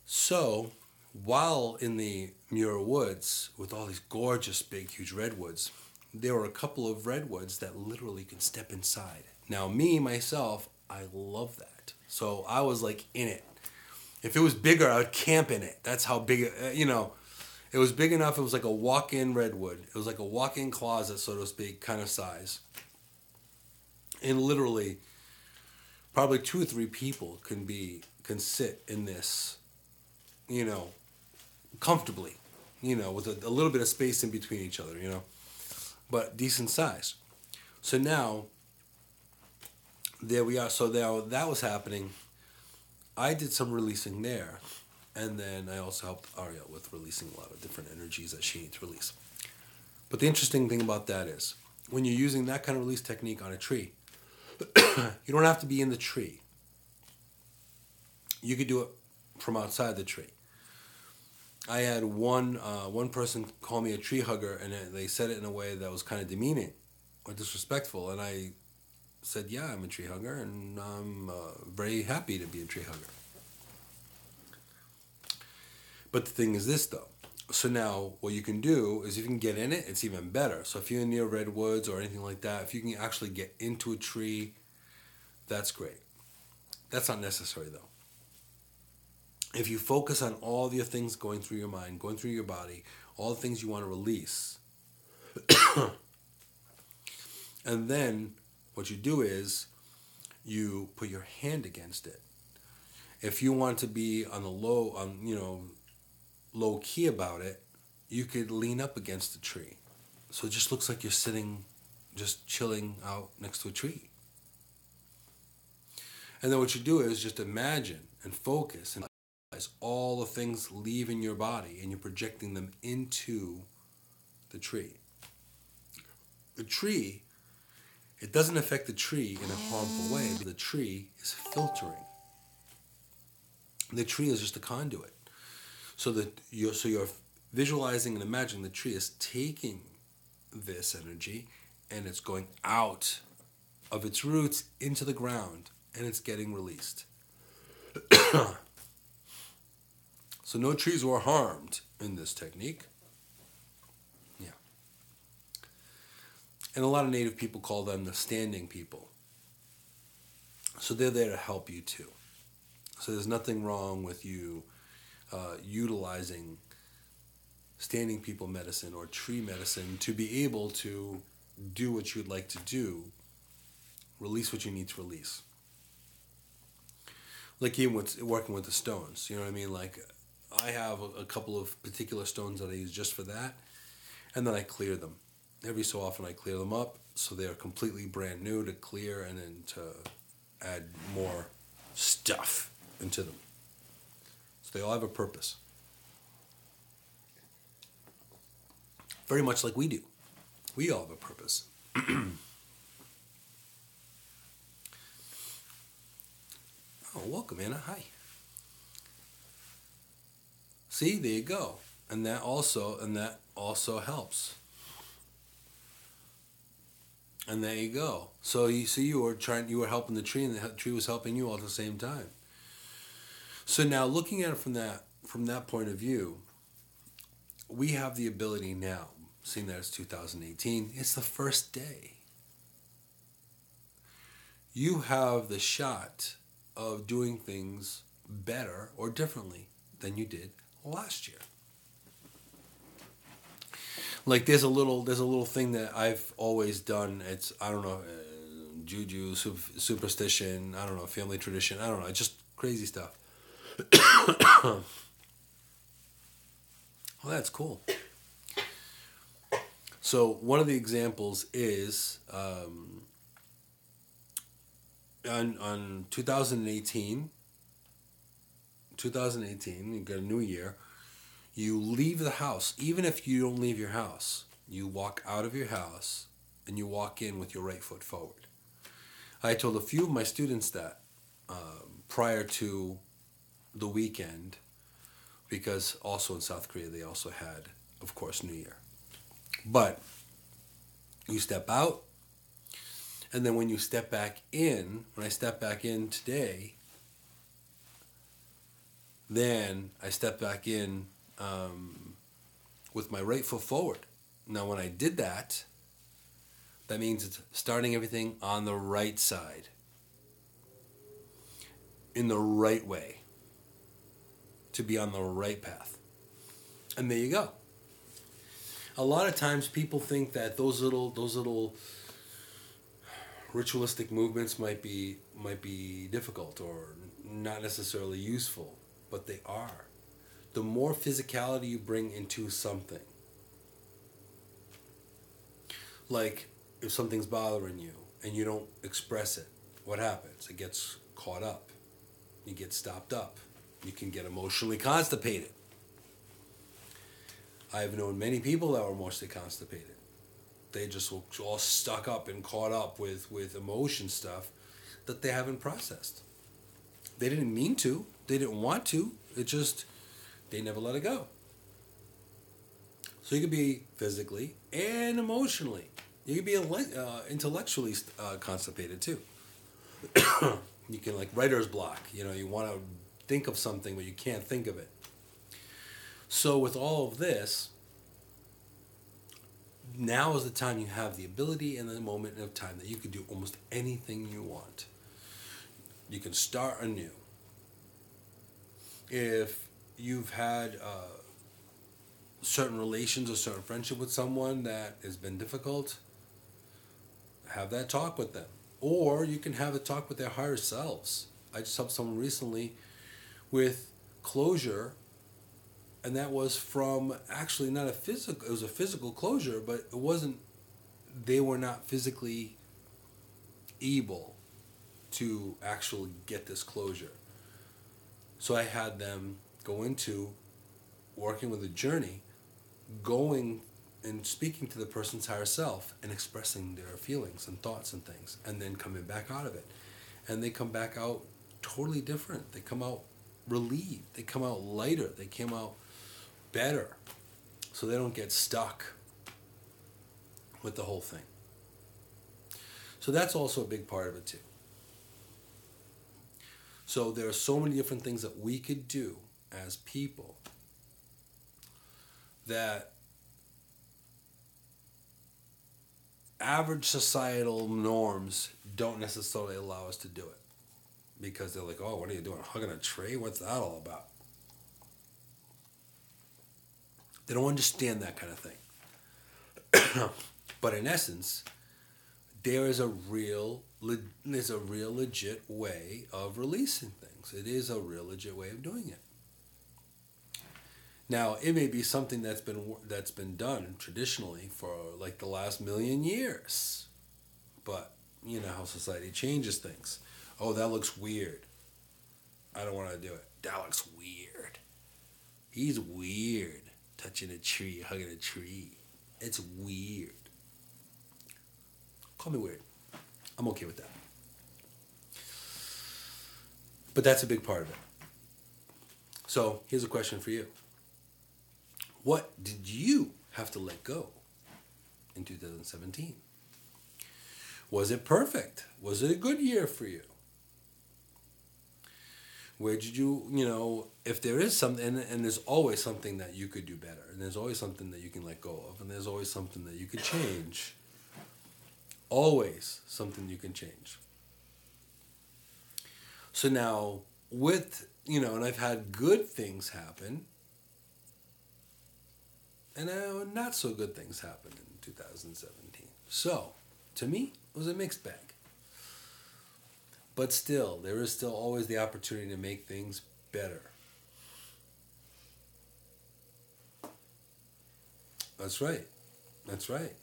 So, while in the Muir Woods with all these gorgeous, big, huge redwoods, there were a couple of redwoods that literally could step inside. Now, myself, I love that. So I was like in it. If it was bigger, I would camp in it. That's how big, it was big enough. It was like a walk-in redwood. It was like a walk-in closet, so to speak, kind of size. And literally, probably 2 or 3 people can sit in this, comfortably, with a little bit of space in between each other, but decent size. So now, there we are. So now that was happening. I did some releasing there. And then I also helped Ariel with releasing a lot of different energies that she needs to release. But the interesting thing about that is, when you're using that kind of release technique on a tree, you don't have to be in the tree. You could do it from outside the tree. I had one person call me a tree hugger, and they said it in a way that was kind of demeaning or disrespectful. And I said, yeah, I'm a tree hugger, and I'm very happy to be a tree hugger. But the thing is this, though. So now what you can do is you can get in it, it's even better. So if you're near redwoods or anything like that, if you can actually get into a tree, that's great. That's not necessary, though. If you focus on all the things going through your mind, going through your body, all the things you want to release, and then what you do is you put your hand against it. If you want to be on the low key about it, you could lean up against the tree. So it just looks like you're sitting, just chilling out next to a tree. And then what you do is just imagine and focus and realize all the things leaving your body, and you're projecting them into the tree. The tree, it doesn't affect the tree in a harmful way. The tree is filtering. The tree is just a conduit. So you're visualizing and imagining the tree is taking this energy, and it's going out of its roots into the ground, and it's getting released. So no trees were harmed in this technique. Yeah. And a lot of Native people call them the standing people. So they're there to help you too. So there's nothing wrong with you utilizing standing people medicine or tree medicine to be able to do what you'd like to do, release what you need to release. Like even with working with the stones, you know what I mean? Like I have a couple of particular stones that I use just for that, and then I clear them. Every so often I clear them up so they're completely brand new to clear and then to add more stuff into them. So they all have a purpose. Very much like we do. We all have a purpose. Oh, welcome, Anna. Hi. See, there you go. And that also helps. And there you go. So you see, you were helping the tree, and the tree was helping you all at the same time. So now, looking at it from that point of view, we have the ability now, seeing that it's 2018, it's the first day. You have the shot of doing things better or differently than you did last year. Like there's a little thing that I've always done. It's, I don't know, juju, superstition, I don't know, family tradition, I don't know, just crazy stuff. Well, that's cool. So one of the examples is on 2018, you got a new year, you leave the house. Even if you don't leave your house, you walk out of your house and you walk in with your right foot forward. I told a few of my students that prior to the weekend, because also in South Korea they also had, of course, New Year. But you step out, and then when you step back in, when I step back in today, then I step back in with my right foot forward. Now when I did that, that means it's starting everything on the right side, in the right way, to be on the right path. And there you go. A lot of times people think that those little ritualistic movements might be difficult or not necessarily useful, but they are. The more physicality you bring into something, like if something's bothering you and you don't express it, what happens? It gets caught up. You get stopped up. You can get emotionally constipated. I've known many people that were emotionally constipated. They just were all stuck up and caught up with emotion stuff that they haven't processed. They didn't mean to. They didn't want to. It just, they never let it go. So you could be physically and emotionally. You could be intellectually constipated too. You can, like writer's block. You know, you want to think of something but you can't think of it. So with all of this, now is the time you have the ability and the moment of time that you can do almost anything you want. You can start anew. If you've had certain relations or certain friendship with someone that has been difficult, have that talk with them. Or you can have a talk with their higher selves. I just helped someone recently with closure, and that was from actually not a physical, it was a physical closure, but it wasn't, they were not physically able to actually get this closure. So I had them go into working with a journey, going and speaking to the person's higher self and expressing their feelings and thoughts and things, and then coming back out of it. And they come back out totally different. They come out relieved. They come out lighter. They come out better. So they don't get stuck with the whole thing. So that's also a big part of it too. So there are so many different things that we could do as people that average societal norms don't necessarily allow us to do it. because they're like, oh, what are you doing, hugging a tree? What's that all about? They don't understand that kind of thing. But in essence, there is a real legit way of releasing things. It is a real legit way of doing it. Now, it may be something that's been done traditionally for like the last million years, but you know how society changes things. Oh, that looks weird. I don't want to do it. That looks weird. He's weird. Touching a tree, hugging a tree. It's weird. Call me weird. I'm okay with that. But that's a big part of it. So here's a question for you. What did you have to let go in 2017? Was it perfect? Was it a good year for you? Where did you, if there is something, and there's always something that you could do better, and there's always something that you can let go of, and there's always something that you could change. Always something you can change. So now, and I've had good things happen, and not so good things happen in 2017. So, to me, it was a mixed bag. But still, there is still always the opportunity to make things better. That's right. That's right.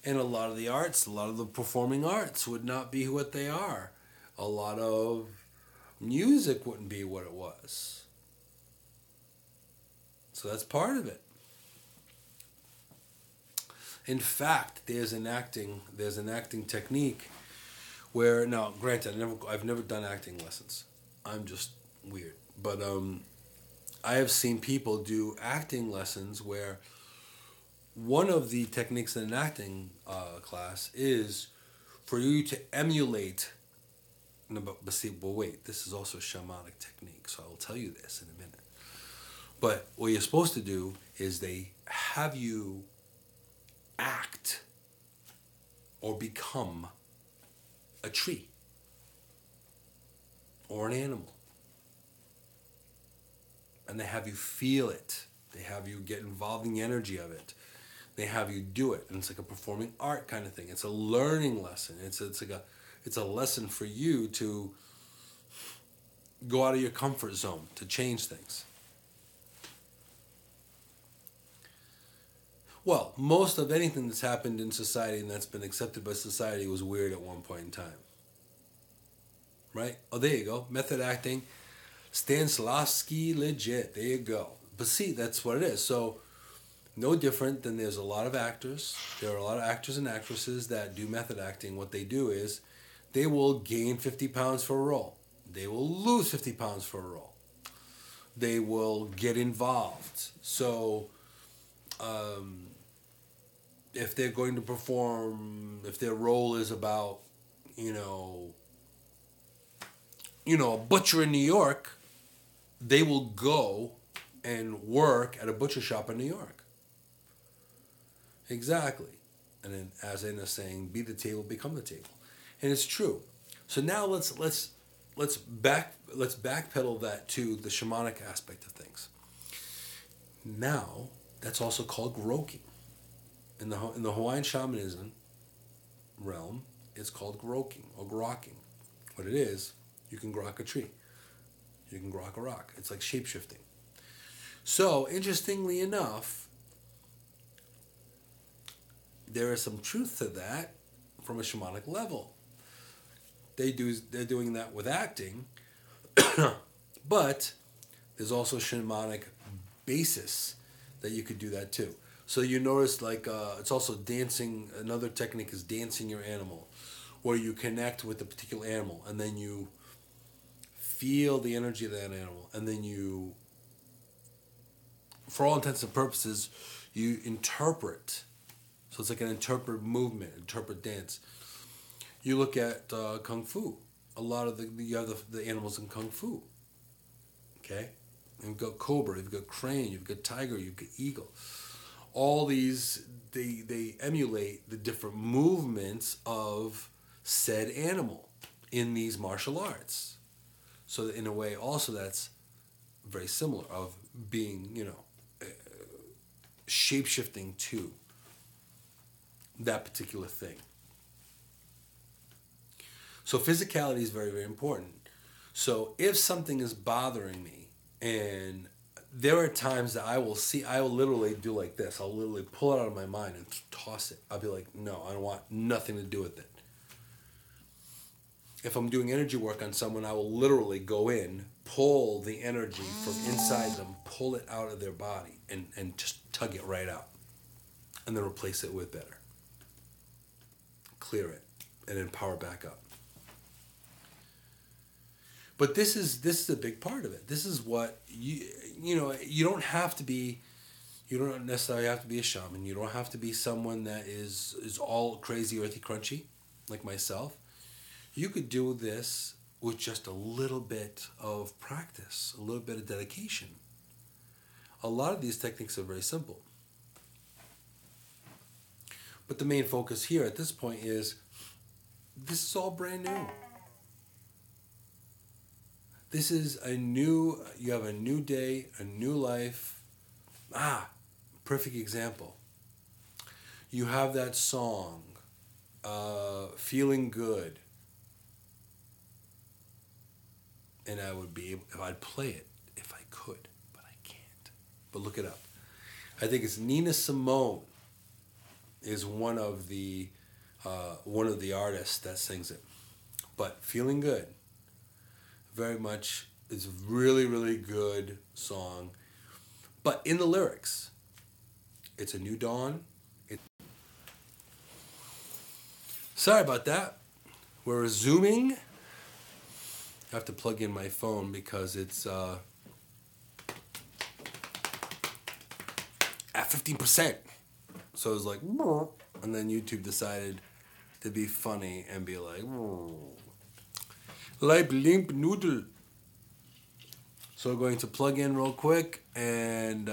And a lot of the performing arts would not be what they are. A lot of music wouldn't be what it was. So that's part of it. In fact, there's an acting technique where, now granted, I've never done acting lessons. I'm just weird. But I have seen people do acting lessons where one of the techniques in an acting class is for you to emulate. But wait, this is also a shamanic technique, so I will tell you this in a minute. But what you're supposed to do is they have you act or become a tree or an animal. And they have you feel it. They have you get involved in the energy of it. They have you do it. And it's like a performing art kind of thing. It's a learning lesson. It's a lesson for you to go out of your comfort zone, to change things. Well, most of anything that's happened in society and that's been accepted by society was weird at one point in time. Right? Oh, there you go. Method acting. Stanislavski legit. There you go. But see, that's what it is. So, no different than there's a lot of actors. There are a lot of actors and actresses that do method acting. What they do is they will gain 50 pounds for a role. They will lose 50 pounds for a role. They will get involved. So, if they're going to perform, if their role is about, a butcher in New York, they will go and work at a butcher shop in New York. Exactly. And then, as Anna's saying, be the table, become the table. And it's true. So now let's backpedal that to the shamanic aspect of things. Now, that's also called groking. In the Hawaiian shamanism realm, it's called groking or grokking. What it is, you can grok a tree. You can grok a rock. It's like shape-shifting. So, interestingly enough, there is some truth to that from a shamanic level. They're doing that with acting, but there's also a shamanic basis that you could do that too. So you notice it's also dancing. Another technique is dancing your animal, where you connect with a particular animal and then you feel the energy of that animal, and then you, for all intents and purposes, you interpret. So it's like an interpret movement, interpret dance. You look at Kung Fu. A lot of you have the animals in Kung Fu. Okay? You've got cobra, you've got crane, you've got tiger, you've got eagle. All these, they emulate the different movements of said animal. in these martial arts. So in a way also that's very similar of being, shape-shifting to that particular thing. So physicality is very, very important. So if something is bothering me, and there are times that I will literally do like this. I'll literally pull it out of my mind and toss it. I'll be like, no, I don't want nothing to do with it. If I'm doing energy work on someone, I will literally go in, pull the energy from inside them, pull it out of their body, and just tug it right out. And then replace it with better. Clear it, and then power back up. But this is a big part of it. This is what you don't necessarily have to be a shaman. You don't have to be someone that is all crazy earthy crunchy like myself. You could do this with just a little bit of practice, a little bit of dedication. A lot of these techniques are very simple. But the main focus here at this point is this is all brand new. This is you have a new day, a new life. Perfect example. You have that song, Feeling Good. And I would be able, if I'd play it, if I could, but I can't. But look it up. I think it's Nina Simone is one of the artists that sings it. But Feeling Good, very much, is a really, really good song. But in the lyrics, it's a new dawn. Sorry about that. We're resuming. I have to plug in my phone because it's at 15%. So it was like, and then YouTube decided to be funny and be like limp noodle. So we're going to plug in real quick and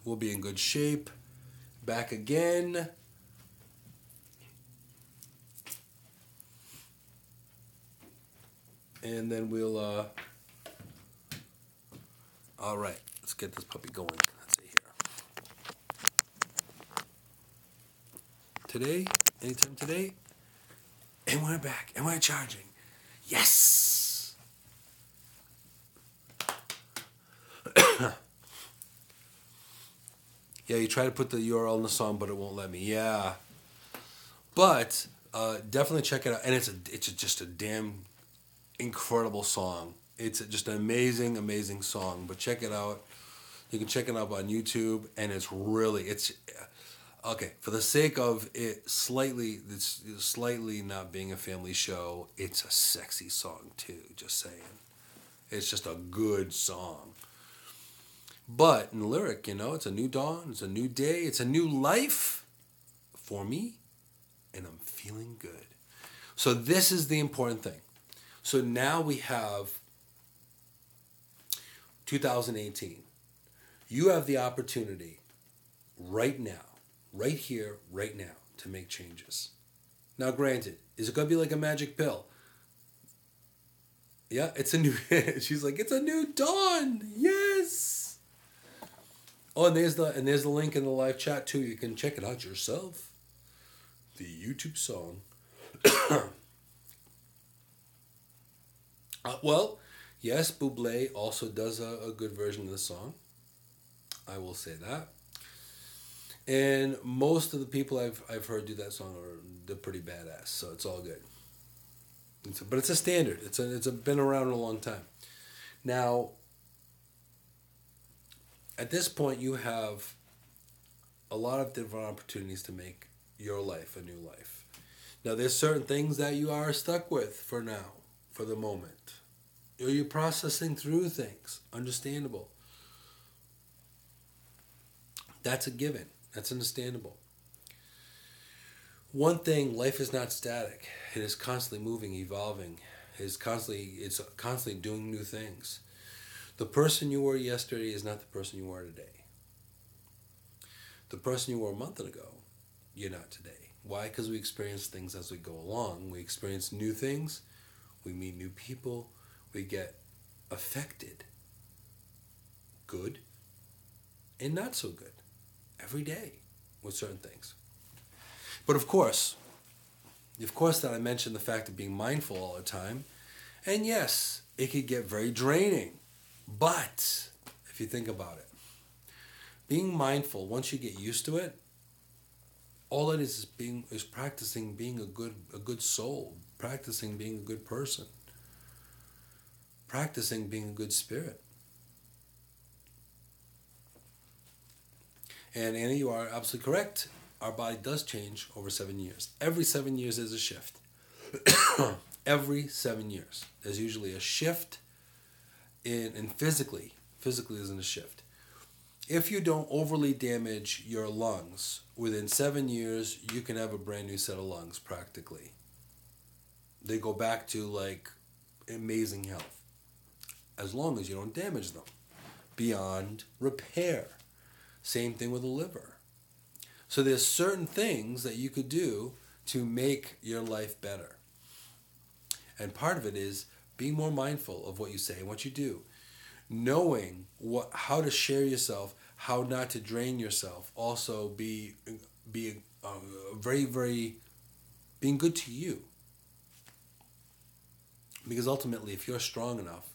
we'll be in good shape. Back again. And then we'll, all right, let's get this puppy going. Let's see here. Today, anytime today, and we're back, and we're charging. Yes! Yeah, you try to put the URL in the song, but it won't let me. Yeah. But definitely check it out. And it's just a damn incredible song. It's just an amazing, amazing song. But check it out. You can check it out on YouTube, and it's okay. For the sake of it's slightly not being a family show, it's a sexy song too. Just saying, it's just a good song. But in the lyric, it's a new dawn, it's a new day, it's a new life for me, and I'm feeling good. So this is the important thing. So now we have 2018. You have the opportunity right now, right here, right now, to make changes. Now, granted, is it going to be like a magic pill? Yeah, it's a new, she's like, it's a new dawn. Yes. Oh, and there's the link in the live chat too. You can check it out yourself. The YouTube song. Well, yes, Bublé also does a good version of the song. I will say that. And most of the people I've heard do that song they're pretty badass, so it's all good. But it's a standard. It's been around a long time. Now, at this point, you have a lot of different opportunities to make your life a new life. Now, there's certain things that you are stuck with for now, for the moment. Or you're processing through things. Understandable. That's a given. That's understandable. One thing, life is not static. It is constantly moving, evolving. It's constantly doing new things. The person you were yesterday is not the person you are today. The person you were a month ago, you're not today. Why? Because we experience things as we go along. We experience new things. We meet new people. We get affected. Good and not so good. Every day with certain things. But of course that I mentioned the fact of being mindful all the time. And yes, it could get very draining. But if you think about it, being mindful, once you get used to it, all it is practicing being a good soul, practicing being a good person, practicing being a good spirit. And Annie, you are absolutely correct. Our body does change over 7 years. Every 7 years is a shift. Every 7 years. There's usually a shift in physically. Physically isn't a shift. If you don't overly damage your lungs, within 7 years, you can have a brand new set of lungs, practically. They go back to, like, amazing health. As long as you don't damage them. Beyond repair. Same thing with the liver. So there's certain things that you could do to make your life better. And part of it is being more mindful of what you say and what you do. Knowing how to share yourself, how not to drain yourself. Also be very, very being good to you. Because ultimately, if you're strong enough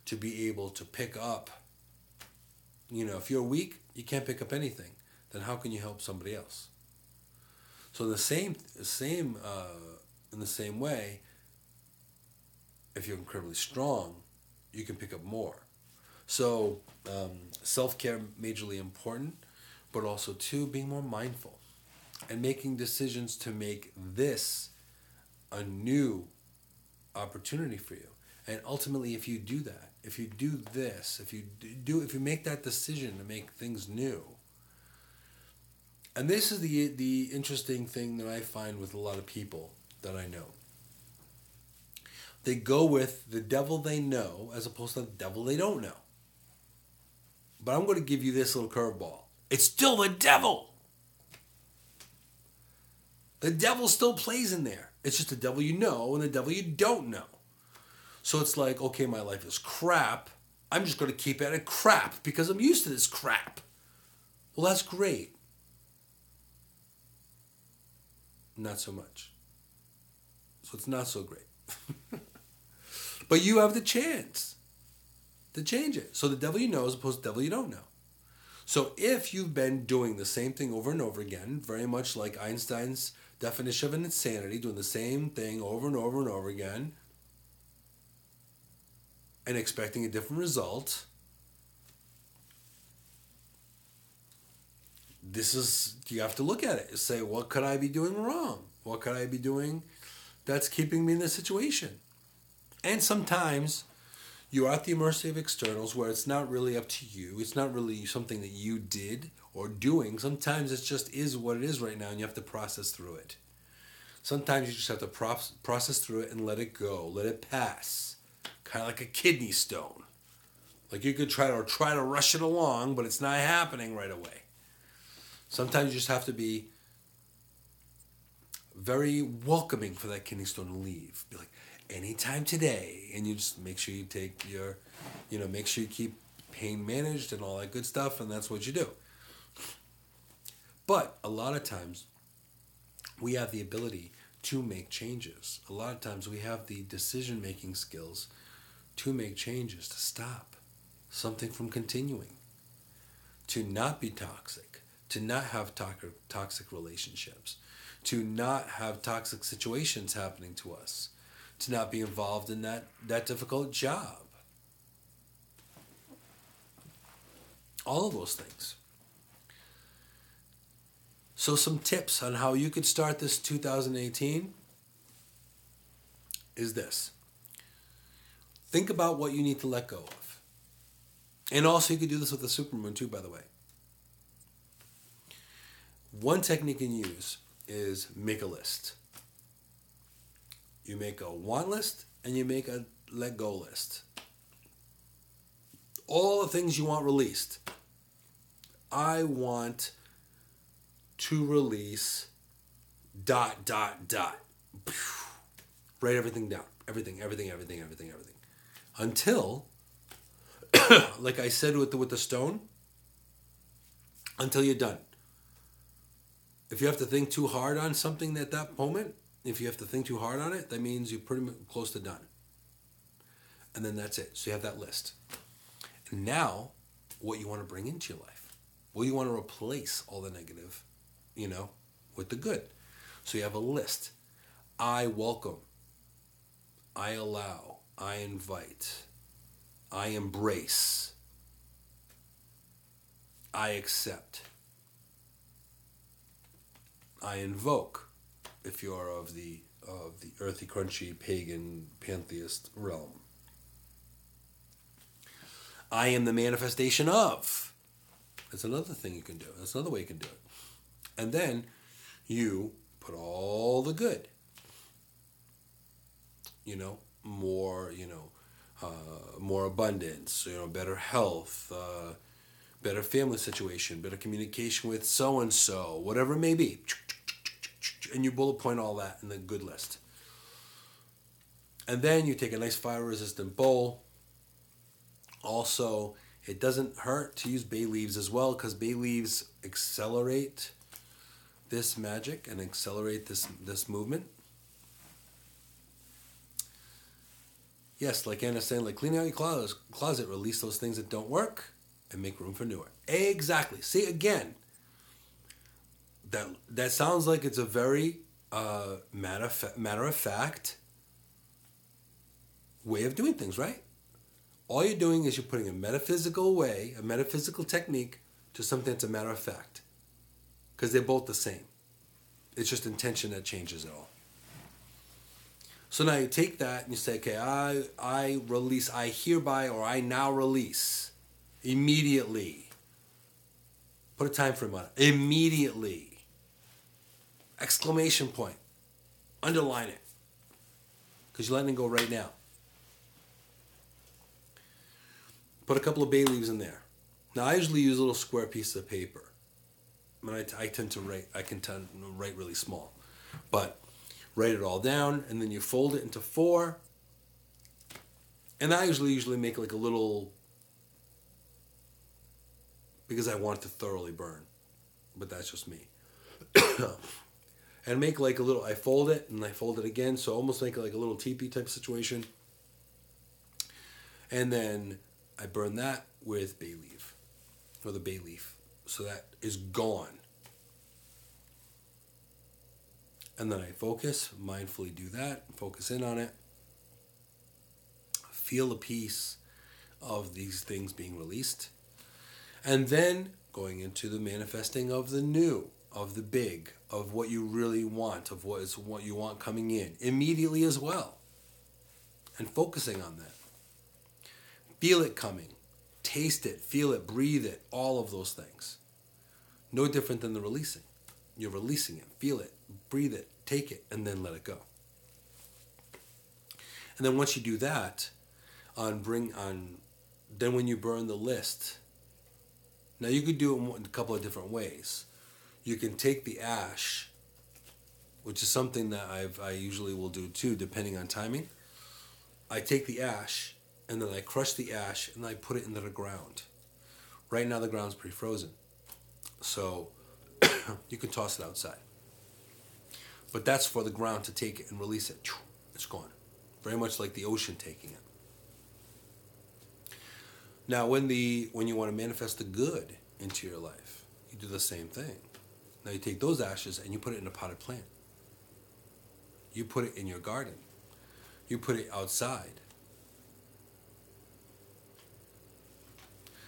to be able to pick up, if you're weak, you can't pick up anything. Then how can you help somebody else? So in the same way, if you're incredibly strong, you can pick up more. So self-care majorly important, but also too being more mindful and making decisions to make this a new opportunity for you. And ultimately, if you do that, if you do this, if you make that decision to make things new. And this is the interesting thing that I find with a lot of people that I know. They go with the devil they know as opposed to the devil they don't know. But I'm going to give you this little curveball. It's still the devil. The devil still plays in there. It's just the devil you know and the devil you don't know. So it's like, okay, my life is crap. I'm just going to keep it at crap because I'm used to this crap. Well, that's great. Not so much. So it's not so great. But you have the chance to change it. So the devil you know as opposed to the devil you don't know. So if you've been doing the same thing over and over again, very much like Einstein's definition of an insanity, doing the same thing over and over and over again, and expecting a different result, you have to look at it and say, what could I be doing wrong? What could I be doing that's keeping me in this situation? And sometimes you're at the mercy of externals where it's not really up to you. It's not really something that you did or doing. Sometimes it just is what it is right now and you have to process through it. Sometimes you just have to process through it and let it go. Let it pass. Kind of like a kidney stone. Like you could try to rush it along, but it's not happening right away. Sometimes you just have to be very welcoming for that kidney stone to leave. Be like, anytime today. And you just make sure you take your, make sure you keep pain managed and all that good stuff, and that's what you do. But a lot of times, we have the ability to make changes. A lot of times we have the decision-making skills to make changes, to stop something from continuing, to not be toxic, to not have toxic relationships, to not have toxic situations happening to us, to not be involved in that difficult job. All of those things. So some tips on how you could start this 2018 is this. Think about what you need to let go of. And also you could do this with the supermoon too, by the way. One technique you can use is make a list. You make a want list and you make a let go list. All the things you want released. I want to release dot, dot, dot. Write everything down. Everything. Until, like I said with the stone, until you're done. If you have to think too hard on something at that moment, if you have to think too hard on it, that means you're pretty much close to done. And then that's it. So you have that list. And now, what you want to bring into your life. Well, you want to replace all the negative, with the good. So you have a list. I welcome. I allow. I invite. I embrace. I accept. I invoke, if you're of the earthy, crunchy, pagan, pantheist realm. I am the manifestation of. That's another thing you can do. That's another way you can do it. And then you put all the good. More abundance, better health, better family situation, better communication with so-and-so, whatever it may be. And you bullet point all that in the good list. And then you take a nice fire-resistant bowl. Also, it doesn't hurt to use bay leaves as well, because bay leaves accelerate this magic and accelerate this movement. Yes, like Anna's saying, like clean out your closet, release those things that don't work, and make room for newer. Exactly. See, again, that sounds like it's a very matter of fact way of doing things, right? All you're doing is you're putting a metaphysical technique to something that's a matter of fact. Because they're both the same. It's just intention that changes it all. So now you take that and you say, okay, I release, I hereby, or I now release, immediately. Put a time frame on it. Immediately. Exclamation point. Underline it. Because you're letting it go right now. Put a couple of bay leaves in there. Now I usually use little square pieces of paper. I tend to write really small. But write it all down, and then you fold it into 4. And I usually make like a little, because I want it to thoroughly burn. But that's just me. And make like a little, I fold it, and I fold it again, so almost make it like a little teepee type situation. And then I burn that with bay leaf, or the bay leaf. So that is gone. And then I focus, mindfully do that, focus in on it. Feel the peace of these things being released. And then going into the manifesting of the new, of the big, of what you really want, of what you want coming in, immediately as well. And focusing on that. Feel it coming. Taste it, feel it, breathe it, all of those things. No different than the releasing. You're releasing it, feel it, breathe it, take it, and then let it go. And then once you do that, then when you burn the list, now you could do it in a couple of different ways. You can take the ash, which is something that I usually will do too, depending on timing. I take the ash, and then I crush the ash, and I put it into the ground. Right now the ground's pretty frozen. So you can toss it outside. But that's for the ground to take it and release it. It's gone. Very much like the ocean taking it. Now when you want to manifest the good into your life, you do the same thing. Now you take those ashes and you put it in a potted plant. You put it in your garden. You put it outside.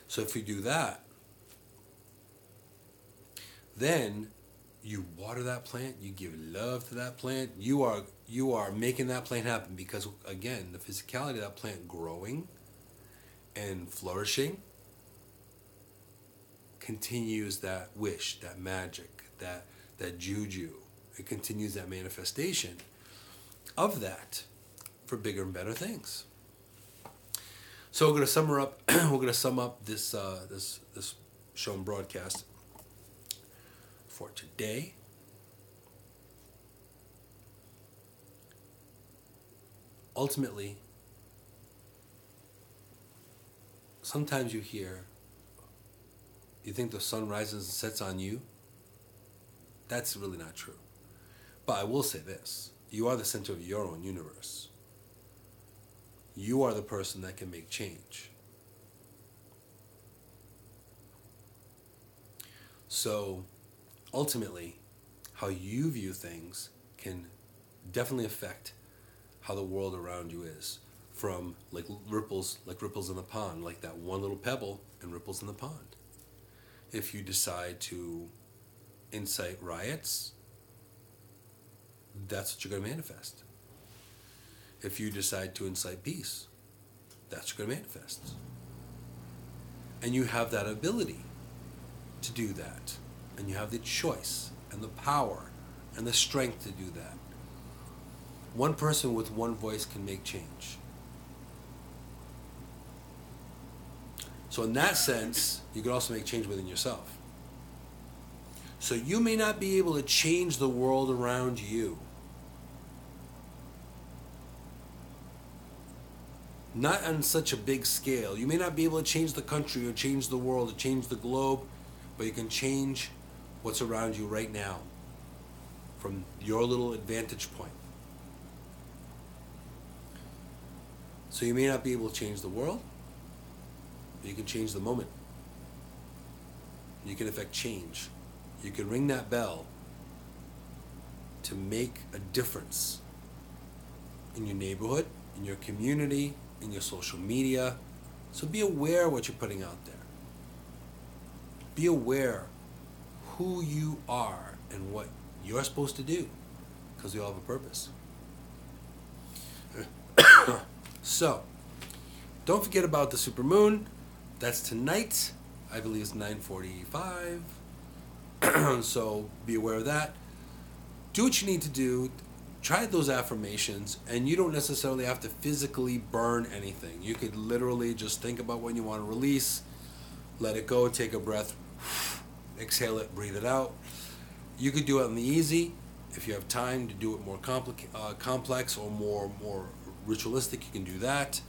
So if you do that, then you water that plant, you give love to that plant, you are making that plant happen, because again, the physicality of that plant growing and flourishing continues that wish, that magic, that juju. It continues that manifestation of that for bigger and better things. So we're going to sum up this show and broadcast for today. ultimately, sometimes you think the sun rises and sets on you. That's really not true. But I will say this. You are the center of your own universe. You are the person that can make change. So, ultimately, how you view things can definitely affect how the world around you is. From like ripples in the pond, like that one little pebble and ripples in the pond. If you decide to incite riots, that's what you're going to manifest. If you decide to incite peace, that's what you're going to manifest. And you have that ability to do that. And you have the choice and the power and the strength to do that. One person with one voice can make change. So in that sense, you can also make change within yourself. So you may not be able to change the world around you. Not on such a big scale. You may not be able to change the country or change the world or change the globe, but you can change what's around you right now from your little advantage point. So you may not be able to change the world, but you can change the moment. You can affect change. You can ring that bell to make a difference in your neighborhood, in your community, in your social media. So be aware of what you're putting out there. Be aware who you are and what you're supposed to do, because we all have a purpose. So, don't forget about the supermoon. That's tonight. I believe it's 9:45. So be aware of that. Do what you need to do. Try those affirmations, and you don't necessarily have to physically burn anything. You could literally just think about what you want to release, let it go, take a breath, exhale it, breathe it out. You could do it on the easy. If you have time to do it more complex or more ritualistic, you can do that.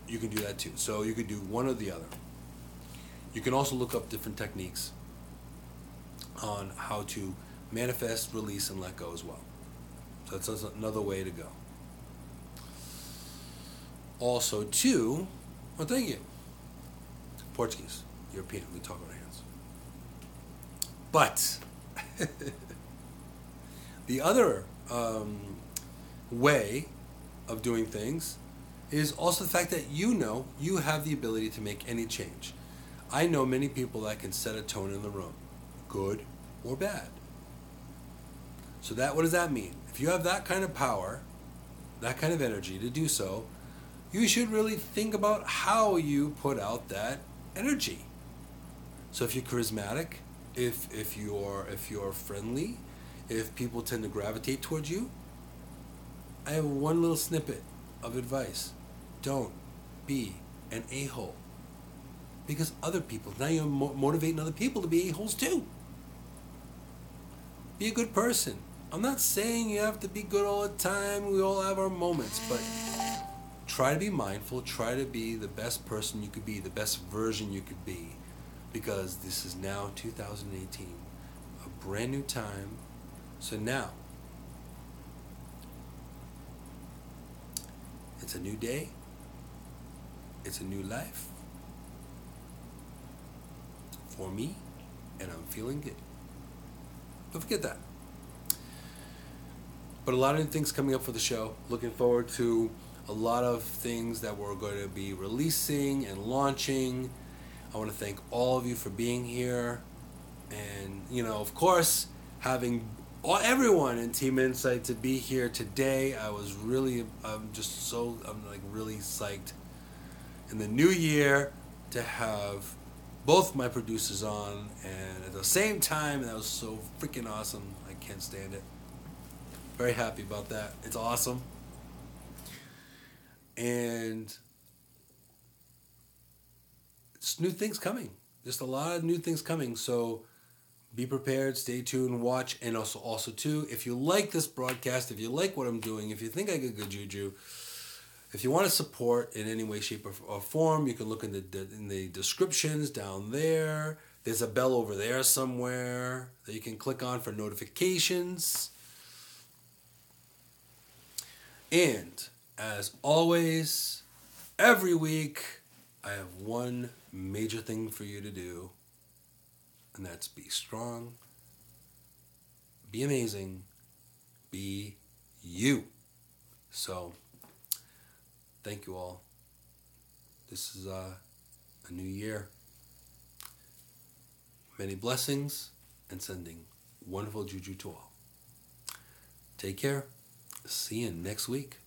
You can do that too. So you could do one or the other. You can also look up different techniques on how to manifest, release, and let go as well. So that's another way to go. Also, too, well, thank you. Portuguese, European, we talk with our hands. But the other way of doing things is also the fact that you have the ability to make any change. I know many people that can set a tone in the room, good or bad. So what does that mean? If you have that kind of power, that kind of energy to do so, you should really think about how you put out that energy. So if you're charismatic, if you're friendly, if people tend to gravitate towards you, I have one little snippet of advice. Don't be an a-hole. Because other people, now you're motivating other people to be a-holes too. Be a good person. I'm not saying you have to be good all the time. We all have our moments, but try to be mindful. Try to be the best person you could be, the best version you could be. Because this is now 2018, a brand new time. So now, it's a new day. It's a new life for me, and I'm feeling good. Don't forget that. But a lot of things coming up for the show. Looking forward to a lot of things that we're going to be releasing and launching. I want to thank all of you for being here. And, of course, having everyone in Team Insight to be here today. I'm really psyched in the new year to have both my producers on and at the same time, and that was so freaking awesome. I can't stand it. Very happy about that. It's awesome. And it's new things coming. Just a lot of new things coming. So be prepared, stay tuned, watch, and also too, if you like this broadcast, if you like what I'm doing, if you think I get good juju, if you want to support in any way, shape, or form, you can look in the descriptions down there. There's a bell over there somewhere that you can click on for notifications. And as always, every week, I have one major thing for you to do, and that's be strong, be amazing, be you. So, thank you all. This is a new year. Many blessings and sending wonderful juju to all. Take care. See you next week.